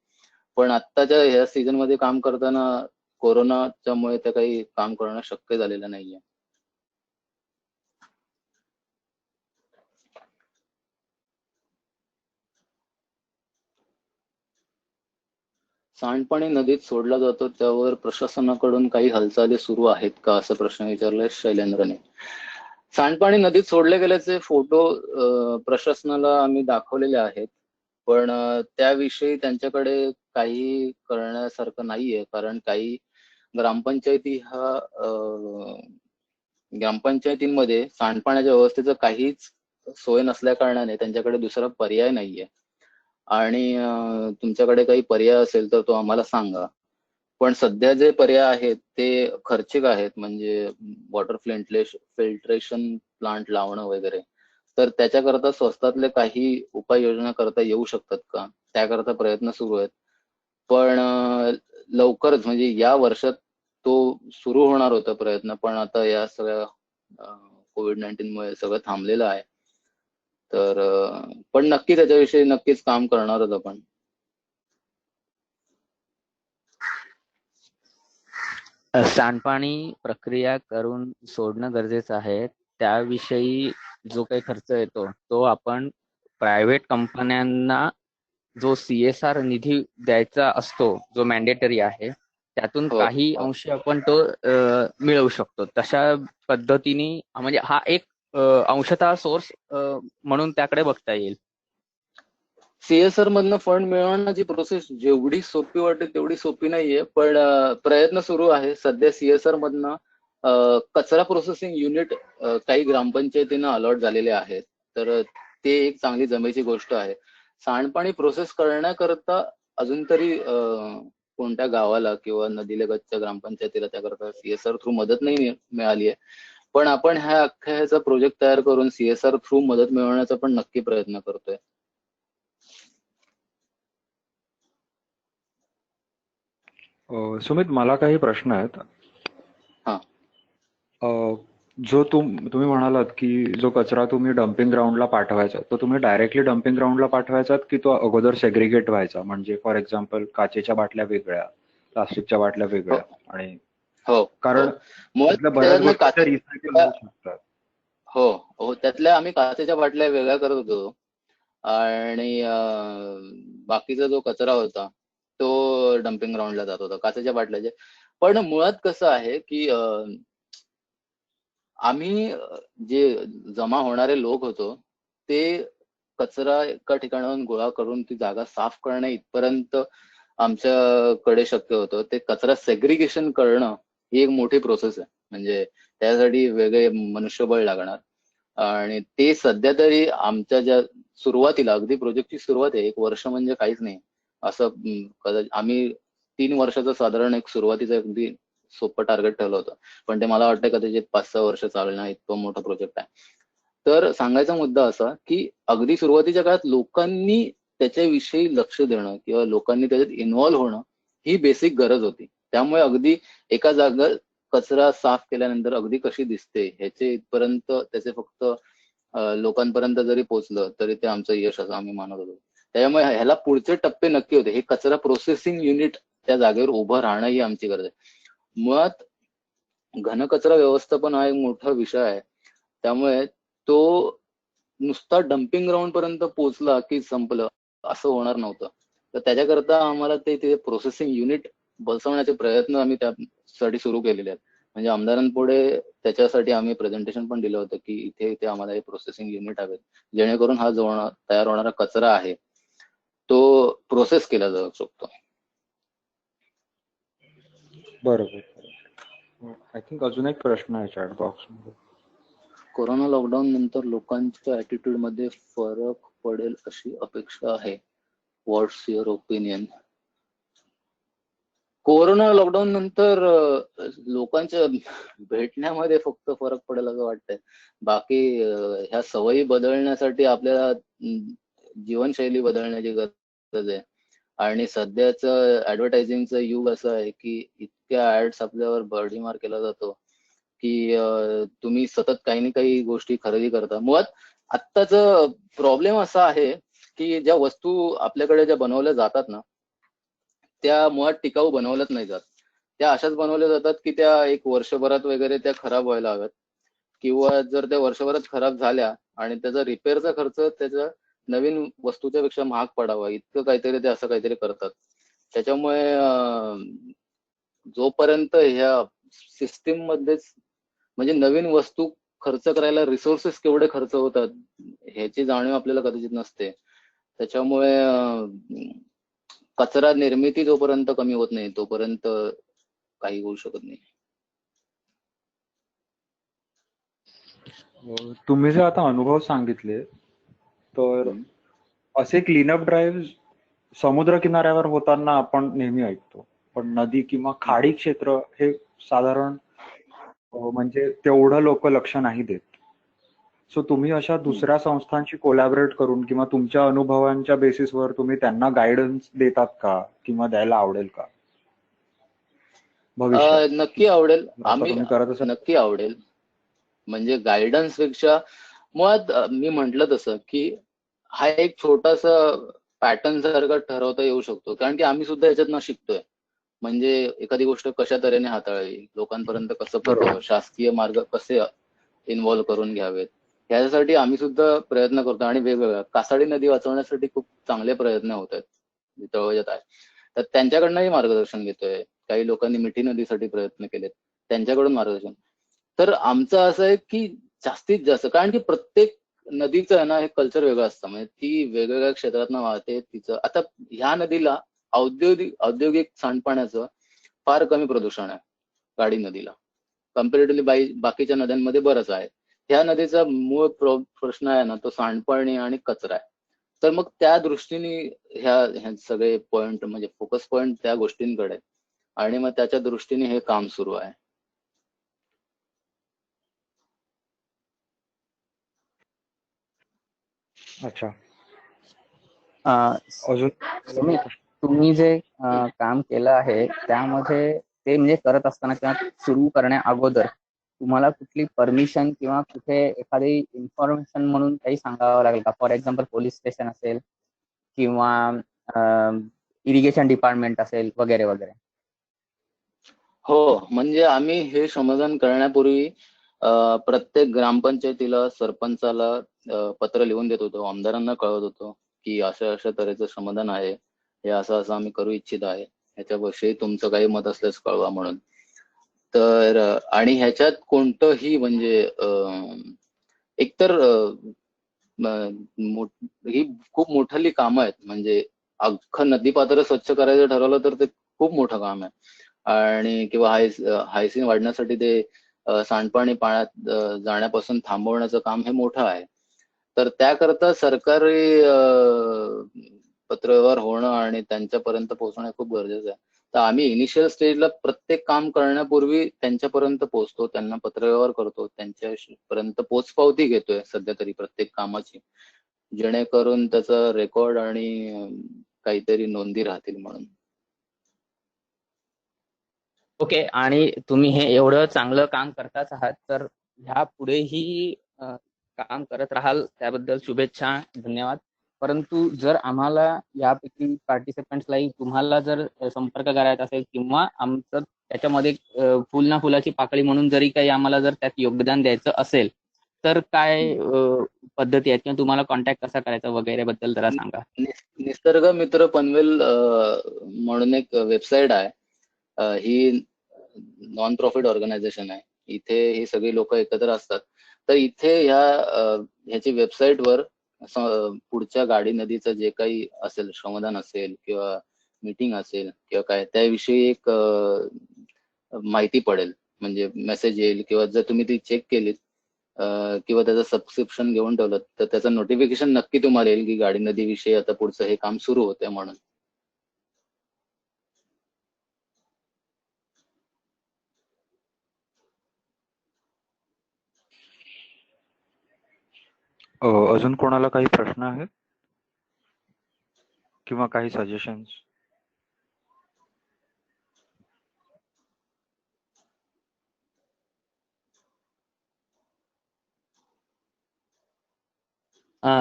पण आत्ताच्या ह्या सीझन मध्ये काम करताना कोरोनाच्यामुळे ते काही काम करणं शक्य झालेलं नाहीये. सांडपाणी नदीत सोडला जातो त्यावर प्रशासनाकडून काही हालचाली सुरू आहेत का, असा प्रश्न विचारलाय शैलेंद्रने. सांडपाणी नदीत सोडले गेल्याचे फोटो प्रशासनाला आम्ही दाखवलेले आहेत. पण त्याविषयी त्यांच्याकडे काही करण्यासारखं नाहीये. कारण काही ग्रामपंचायतींमध्ये सांडपाण्याच्या व्यवस्थेचं काहीच सोय नसल्या कारणाने त्यांच्याकडे दुसरा पर्याय नाहीये. आणि तुमच्याकडे काही पर्याय असेल तर तो आम्हाला सांगा. पण सध्या जे पर्याय आहेत ते खर्चिक आहेत. म्हणजे वॉटर फिल्ट्रेशन प्लांट लावणं वगैरे. तर त्याच्याकरता स्वस्तातले काही उपाययोजना करता येऊ शकतात का, त्याकरता प्रयत्न सुरू आहेत. पण लवकरच म्हणजे या वर्षात तो सुरू होणार होता प्रयत्न, पण आता या सगळ्या कोविड-19 मुळे सगळं थांबलेलं आहे. तर पण नक्की त्याच्याविषयी नक्कीच काम करणारच आपण. सांडपाणी प्रक्रिया करून सोडणं गरजेचं आहे. त्याविषयी जो काही खर्च येतो तो आपण प्रायव्हेट कंपन्यांना जो CSR निधी द्यायचा असतो, जो मॅन्डेटरी आहे, त्यातून काही अंश आपण तो मिळवू शकतो. तशा पद्धतीने म्हणजे हा एक अंशतः सोर्स म्हणून त्याकडे बघता येईल. सीएसआर मधनं फंड मिळवण्याची प्रोसेस जेवढी सोपी वाटते तेवढी सोपी नाहीये, पण प्रयत्न सुरू आहे. सध्या सीएसआर मधनं कचरा प्रोसेसिंग युनिट काही ग्रामपंचायतींना अलॉट झालेले आहेत, तर ते एक चांगली जमेची गोष्ट आहे. सांडपाणी प्रोसेस करण्याकरता अजून तरी कोणत्या गावाला किंवा नदीलगतच्या ग्रामपंचायतीला त्याकरता सीएसआर थ्रू मदत नाही मिळाली आहे, पण आपण ह्याचा प्रोजेक्ट तयार करून सीएसआर थ्रू मदत मिळवण्याचा पण नक्की प्रयत्न करतोय. सुमित, मला काही प्रश्न आहेत. हा. जो तुम्ही म्हणालात की जो कचरा तुम्ही डम्पिंग ग्राउंडला पाठवायचा, तो तुम्ही डायरेक्टली डम्पिंग ग्राउंडला पाठवायचात की तो अगोदर सेग्रिगेट व्हायचा? म्हणजे फॉर एक्झाम्पल काचेच्या बाटल्या वेगळ्या, प्लास्टिकच्या बाटल्या वेगळ्या, आणि हो, कारण मुळात त्यातल्या बऱ्याच त्याच्यातनं गोष्टी रिसायकल होऊ शकतात. हो हो, त्यातल्या आम्ही काचेच्या बाटल्या वेगळ्या करत होतो आणि बाकीचा जो कचरा होता तो डम्पिंग ग्राउंडला जात होता काचेच्या बाटल्याचे. पण मुळात कसं आहे की आम्ही जे जमा होणारे लोक होतो ते कचरा एका ठिकाणाहून गोळा करून ती जागा साफ करणे इथपर्यंत आमच्याकडे शक्य होतं. ते कचरा सेग्रिगेशन करणं ही एक मोठी प्रोसेस आहे, म्हणजे त्यासाठी वेगळे मनुष्यबळ लागणार, आणि ते सध्या तरी आमच्या ज्या सुरुवातीला अगदी प्रोजेक्टची सुरुवात आहे, 1 वर्ष म्हणजे काहीच नाही असं, कदाचित आम्ही 3 वर्षाचं साधारण एक सुरुवातीचं अगदी सोपं टार्गेट ठेवलं होतं, पण ते मला वाटतं कदाचित 5-6 वर्ष चालणार इतकं मोठं प्रोजेक्ट आहे. तर सांगायचा मुद्दा असा की अगदी सुरुवातीच्या काळात लोकांनी त्याच्याविषयी लक्ष देणं किंवा लोकांनी त्याच्यात इन्व्हॉल्व्ह होणं ही बेसिक गरज होती. त्यामुळे अगदी एका जागा कचरा साफ केल्यानंतर अगदी कशी दिसते ह्याचे इथपर्यंत त्याचे फक्त लोकांपर्यंत जरी पोहोचलं तरी ते आमचं यश असं आम्ही मानत होतो. त्यामुळे ह्याला पुढचे टप्पे नक्की होते. हे कचरा प्रोसेसिंग युनिट त्या जागेवर उभं राहणं ही आमची गरज आहे. मुळात घनकचरा व्यवस्थापन हा एक मोठा विषय आहे, त्यामुळे तो नुसता डम्पिंग ग्राउंड पर्यंत पोहोचला की संपलं असं होणार नव्हतं. तर त्याच्याकरता आम्हाला ते प्रोसेसिंग युनिट बसवण्याचे प्रयत्न आम्ही त्यासाठी सुरू केलेले आहेत. म्हणजे आमदारांपुढे त्याच्यासाठी आम्ही प्रेझेंटेशन पण दिलं होतं की इथे इथे आम्हाला हे प्रोसेसिंग युनिट हवेत, जेणेकरून हा जो तयार होणारा कचरा आहे तो प्रोसेस केला जाऊ शकतो. बरोबर. आय थिंक अजून एक प्रश्न आहे चॅट बॉक्स मध्ये. कोरोना लॉकडाऊन नंतर लोकांच्या ऍटिट्यूड मध्ये फरक पडेल अशी अपेक्षा आहे. व्हॉट्स युअर ओपिनियन? कोरोना लॉकडाऊन नंतर लोकांच्या भेटण्यामध्ये फक्त फरक पडेल असं वाटतंय. बाकी ह्या सवयी बदलण्यासाठी आपल्याला जीवनशैली बदलण्याची गरज आहे. आणि सध्याचं ऍडव्हर्टायझिंगचं युग असं आहे की इतक्या ऍड्स आपल्यावर भडीमार केला जातो की तुम्ही सतत काही ना काही गोष्टी खरेदी करता. मुळात आत्ताचं प्रॉब्लेम असा आहे की ज्या वस्तू आपल्याकडे ज्या बनवल्या जातात ना त्या मुळात टिकाऊ बनवल्याच नाही जात. त्या अशाच बनवल्या जातात की त्या 1 वर्षभरात वगैरे त्या खराब व्हायला हव्यात, किंवा जर त्या वर्षभरात खराब झाल्या आणि त्याचा रिपेअरचा खर्च त्याच्या नवीन वस्तूच्या पेक्षा महाग पडावा इतकं काहीतरी ते असं काहीतरी करतात. त्याच्यामुळे जोपर्यंत ह्या सिस्टीम मध्येच म्हणजे नवीन वस्तू खर्च करायला रिसोर्सेस केवढे खर्च होतात ह्याची जाणीव आपल्याला कदाचित नसते. त्याच्यामुळे कचरा निर्मिती जोपर्यंत कमी होत नाही तोपर्यंत काही होऊ शकत नाही. तुम्ही जे आता अनुभव सांगितले तर असे क्लीनअप ड्राईव्ह समुद्र किनाऱ्यावर होताना आपण नेहमी ऐकतो, पण नदी किंवा खाडी क्षेत्र हे साधारण म्हणजे तेवढं लोक लक्ष नाही देत. सो तुम्ही अशा दुसऱ्या संस्थांशी कोलॅबरेट करून किंवा तुमच्या अनुभवांच्या बेसिसवर तुम्ही त्यांना गायडन्स देतात का किंवा द्यायला आवडेल का भविष्यात? नक्की आवडेल. तुम्ही करत असाल? नक्की आवडेल. म्हणजे गायडन्स पेक्षा मुळात मी म्हंटल तसं की हा एक छोटासा पॅटर्न सारखा ठरवता येऊ शकतो, कारण की आम्ही सुद्धा याच्यातनं शिकतोय. म्हणजे एखादी गोष्ट कशा तऱ्हेने हाताळावी, लोकांपर्यंत कसं पोहोचावं, शासकीय मार्ग कसे इन्व्हॉल्व्ह करून घ्यावेत, ह्याच्यासाठी आम्ही सुद्धा प्रयत्न करतो. आणि वेगवेगळ्या कासाडी नदी वाचवण्यासाठी खूप चांगले प्रयत्न होत आहेत तळोजात आहे, तर त्यांच्याकडनंही मार्गदर्शन घेतोय. काही लोकांनी मिठी नदीसाठी प्रयत्न केलेत, त्यांच्याकडून मार्गदर्शन. तर आमचं असं आहे की जास्तीत जास्त, कारण की प्रत्येक नदीचं आहे ना हे कल्चर वेगळं असतं. म्हणजे ती वेगवेगळ्या क्षेत्रातनं वाहते. तिचं आता ह्या नदीला औद्योगिक सांडपाण्याचं फार कमी प्रदूषण आहे गाडी नदीला, कम्पॅरेटिव्हली बाकीच्या नद्यांमध्ये बरंच आहे. ह्या नदीचा मूळ प्रश्न आहे ना तो सांडपाणी आणि कचरा आहे. तर मग त्या दृष्टीने ह्या सगळे पॉइंट म्हणजे फोकस पॉइंट त्या गोष्टींकडे आहेत. आणि मग त्याच्या दृष्टीने हे काम सुरू आहे. अच्छा. अं, अजून सुमित, तुम्ही जे काम केलं आहे त्यामध्ये ते म्हणजे करत असताना किंवा सुरू करण्या अगोदर तुम्हाला कुठली परमिशन किंवा कुठे एखादी इन्फॉर्मेशन म्हणून काही सांगावं लागेल का? फॉर एक्झाम्पल पोलीस स्टेशन असेल किंवा इरिगेशन डिपार्टमेंट असेल वगैरे वगैरे. हो, म्हणजे आम्ही हे समाधान करण्यापूर्वी प्रत्येक ग्रामपंचायतीला, सरपंचाला पत्र लिहून देत होतो, आमदारांना कळवत होतो की अशा अशा तऱ्हेचं समाधान आहे, हे असं असं आम्ही करू इच्छित आहे, ह्याच्याविषयी तुमचं काही मत असल्यास कळवा म्हणून. तर आणि ह्याच्यात कोणतंही म्हणजे एकतर ही खूप मोठाली कामं आहेत. म्हणजे अख्खं नदीपात्र स्वच्छ करायचं ठरवलं तर ते खूप मोठं काम आहे. आणि किंवा हायसीन वाढण्यासाठी ते सांडपाणी पाण्यात जाण्यापासून थांबवण्याचं काम हे मोठं आहे. तर त्याकरता सरकारी पत्रव्यवहार होणं आणि त्यांच्यापर्यंत पोहोचणं खूप गरजेचं आहे. तर आम्ही इनिशियल स्टेजला प्रत्येक काम करण्यापूर्वी त्यांच्यापर्यंत पोहोचतो, त्यांना पत्रव्यवहार करतो, त्यांच्यापर्यंत पोचपावती घेतोय सध्या तरी प्रत्येक कामाची, जेणेकरून त्याचा रेकॉर्ड आणि काहीतरी नोंदी राहतील म्हणून. ओके. आणि तुम्ही हे एवढं चांगलं काम करताच आहात, तर ह्या पुढेही काम करत राहाल, त्याबद्दल शुभेच्छा, धन्यवाद. परंतु जर आम्हाला यापैकी पार्टिसिपंट्सलाही तुम्हाला जर संपर्क करायचा असेल किंवा आमचं त्याच्यामध्ये फुल ना फुलाची पाकळी म्हणून जरी काही आम्हाला जर त्यात योगदान द्यायचं असेल तर काय पद्धती आहेत किंवा तुम्हाला कॉन्टॅक्ट कसा करायचा वगैरे बद्दल जरा सांगा. निसर्ग मित्र पनवेल म्हणून एक वेबसाईट आहे. ही नॉन प्रॉफिट ऑर्गनायझेशन आहे. इथे ही सगळी लोक एकत्र असतात. तर इथे ह्याची वेबसाईटवर पुढच्या गाडी नदीचं जे काही असेल, श्रमदान असेल किंवा मीटिंग असेल किंवा काय त्याविषयी एक माहिती पडेल. म्हणजे मेसेज येईल किंवा जर तुम्ही ती चेक केलीत किंवा त्याचं सबस्क्रिप्शन घेऊन ठेवलं तर त्याचं नोटिफिकेशन नक्की तुम्हाला येईल की गाडी नदी विषयी आता पुढचं हे काम सुरू होतंय म्हणून. अजून कोणाला काही प्रश्न आहेत किंवा काही सजेशन्स?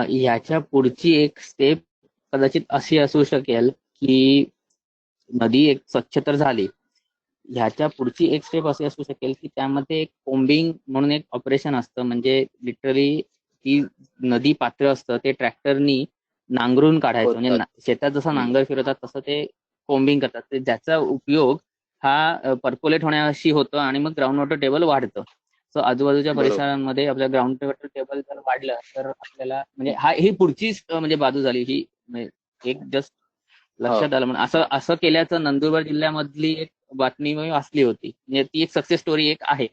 याच्या पुढची एक स्टेप कदाचित अशी असू शकेल की नदी एक स्वच्छ तर झाली, ह्याच्या पुढची एक स्टेप अशी असू शकेल की त्यामध्ये एक कोम्बिंग म्हणून एक ऑपरेशन असतं. म्हणजे लिटरली ती नदी पात्र असतं ते ट्रॅक्टरनी नांगरून काढायचं. म्हणजे शेतात जसं नांगर फिरवतात तसं ते कोम्बिंग करतात. ते ज्याचा उपयोग हा पर्कोलेट होण्याशी होतो आणि मग ग्राउंड वॉटर टेबल वाढतं. सो आजूबाजूच्या परिसरांमध्ये आपल्या ग्राउंड वॉटर टेबल जर वाढलं तर आपल्याला म्हणजे ही पुढचीच म्हणजे बाजू झाली ही. म्हणजे एक जस्ट लक्षात आलं म्हणून असं केल्याचं नंदुरबार जिल्ह्यामधली एक बातमी मी वाचली होती. म्हणजे ती एक सक्सेस स्टोरी एक आहे.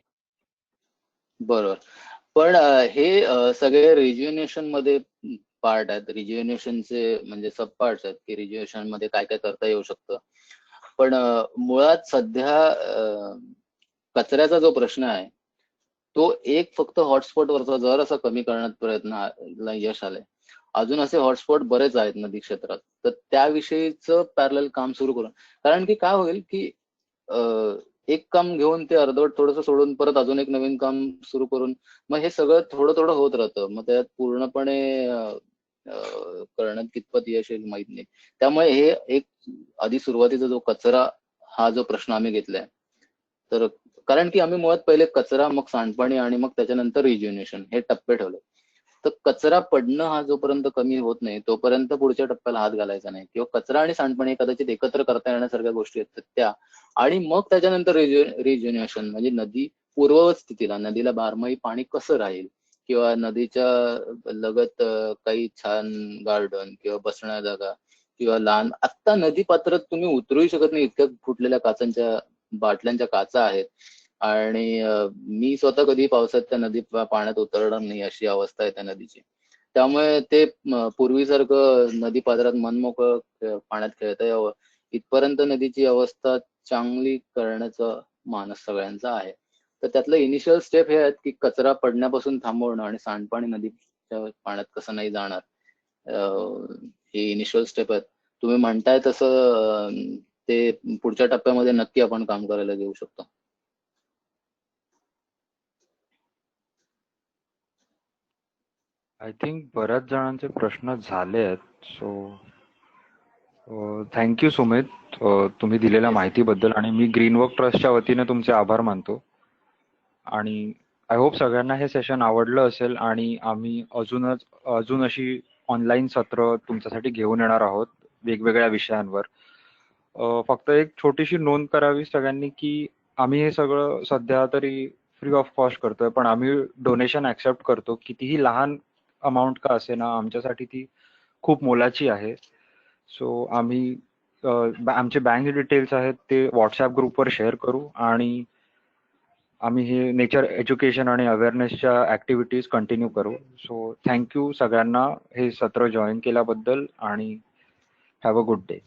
बरोबर. पण हे सगळे रिज्युनेशन मध्ये पार्ट आहेत. रिज्युनेशनचे म्हणजे सब पार्ट आहेत की रिज्युनेशन मध्ये काय काय करता येऊ शकतं. पण मुळात सध्या कचऱ्याचा जो प्रश्न आहे तो एक फक्त हॉटस्पॉटवरचा जरासा कमी करण्यात प्रयत्न यश आलंय. अजून असे हॉटस्पॉट बरेच आहेत नदी क्षेत्रात. तर त्याविषयीचं पॅरलल काम सुरू करून, कारण की काय होईल की एक काम घेऊन ते अर्धवट थोडंसं सोडून परत अजून एक नवीन काम सुरू करून मग हे सगळं थोडं थोडं होत राहतं. मग त्यात पूर्णपणे करण्यात कितपत यश येईल माहित नाही. त्यामुळे हे एक आधी सुरुवातीचा जो कचरा हा जो प्रश्न आम्ही घेतलाय, तर कारण की आम्ही मुळात पहिले कचरा, मग सांडपाणी आणि मग त्याच्यानंतर रिज्युनेशन हे टप्पे ठेवले. तर कचरा पडणं हा जोपर्यंत कमी होत नाही तोपर्यंत पुढच्या टप्प्याला हात घालायचा नाही. किंवा कचरा आणि सांडपाणी कदाचित एकत्र करता येण्यासारख्या गोष्टी आहेत त्या, आणि मग त्याच्यानंतर रिज्युनेशन म्हणजे नदी पूर्ववत स्थितीला, नदीला बारमाही पाणी कसं राहील, किंवा नदीच्या लगत काही छान गार्डन किंवा बसण्या जागा किंवा लहान, आत्ता नदी पात्रात तुम्ही उतरूही शकत नाही, इतक्या फुटलेल्या काचांच्या बाटल्यांच्या काचा आहेत. आणि मी स्वतः कधी पावसात त्या नदी पाण्यात उतरणार नाही, अशी अवस्था आहे त्या नदीची. त्यामुळे ते पूर्वीसारखं नदी पात्रात मनमोकळं पाण्यात खेळता यावं इथपर्यंत नदीची अवस्था चांगली करण्याचा मानस सगळ्यांचा आहे. तर त्यातलं इनिशियल स्टेप हे आहेत की कचरा पडण्यापासून थांबवणं आणि सांडपाणी नदीच्या पाण्यात कसं नाही जाणार, हे इनिशियल स्टेप आहेत. तुम्ही म्हणताय तसं ते पुढच्या टप्प्यामध्ये नक्की आपण काम करायला घेऊ शकतो. आय थिंक बऱ्याच जणांचे प्रश्न झाले आहेत. सो थँक्यू सुमित, तुम्ही दिलेल्या Yes. माहितीबद्दल, आणि मी ग्रीनवर्क ट्रस्टच्या वतीने तुमचे आभार मानतो. आणि आय होप सगळ्यांना हे सेशन आवडलं असेल, आणि आम्ही अजून अशी ऑनलाईन सत्र तुमच्यासाठी घेऊन येणार आहोत वेगवेगळ्या विषयांवर. फक्त एक छोटीशी नोंद करावी सगळ्यांनी की आम्ही हे सगळं सध्या तरी फ्री ऑफ कॉस्ट करतोय, पण आम्ही डोनेशन ऍक्सेप्ट करतो. कितीही लहान अमाऊंट का असेना, आमच्यासाठी ती खूप मोलाची आहे. सो आम्ही आमचे बँक डिटेल्स आहेत ते व्हॉट्सअप ग्रुपवर शेअर करू, आणि आम्ही हे नेचर एज्युकेशन आणि अवेअरनेसच्या ऍक्टिव्हिटीज कंटिन्यू करू. सो थँक्यू सगळ्यांना हे सत्र जॉईन केल्याबद्दल, आणि हॅव अ गुड डे.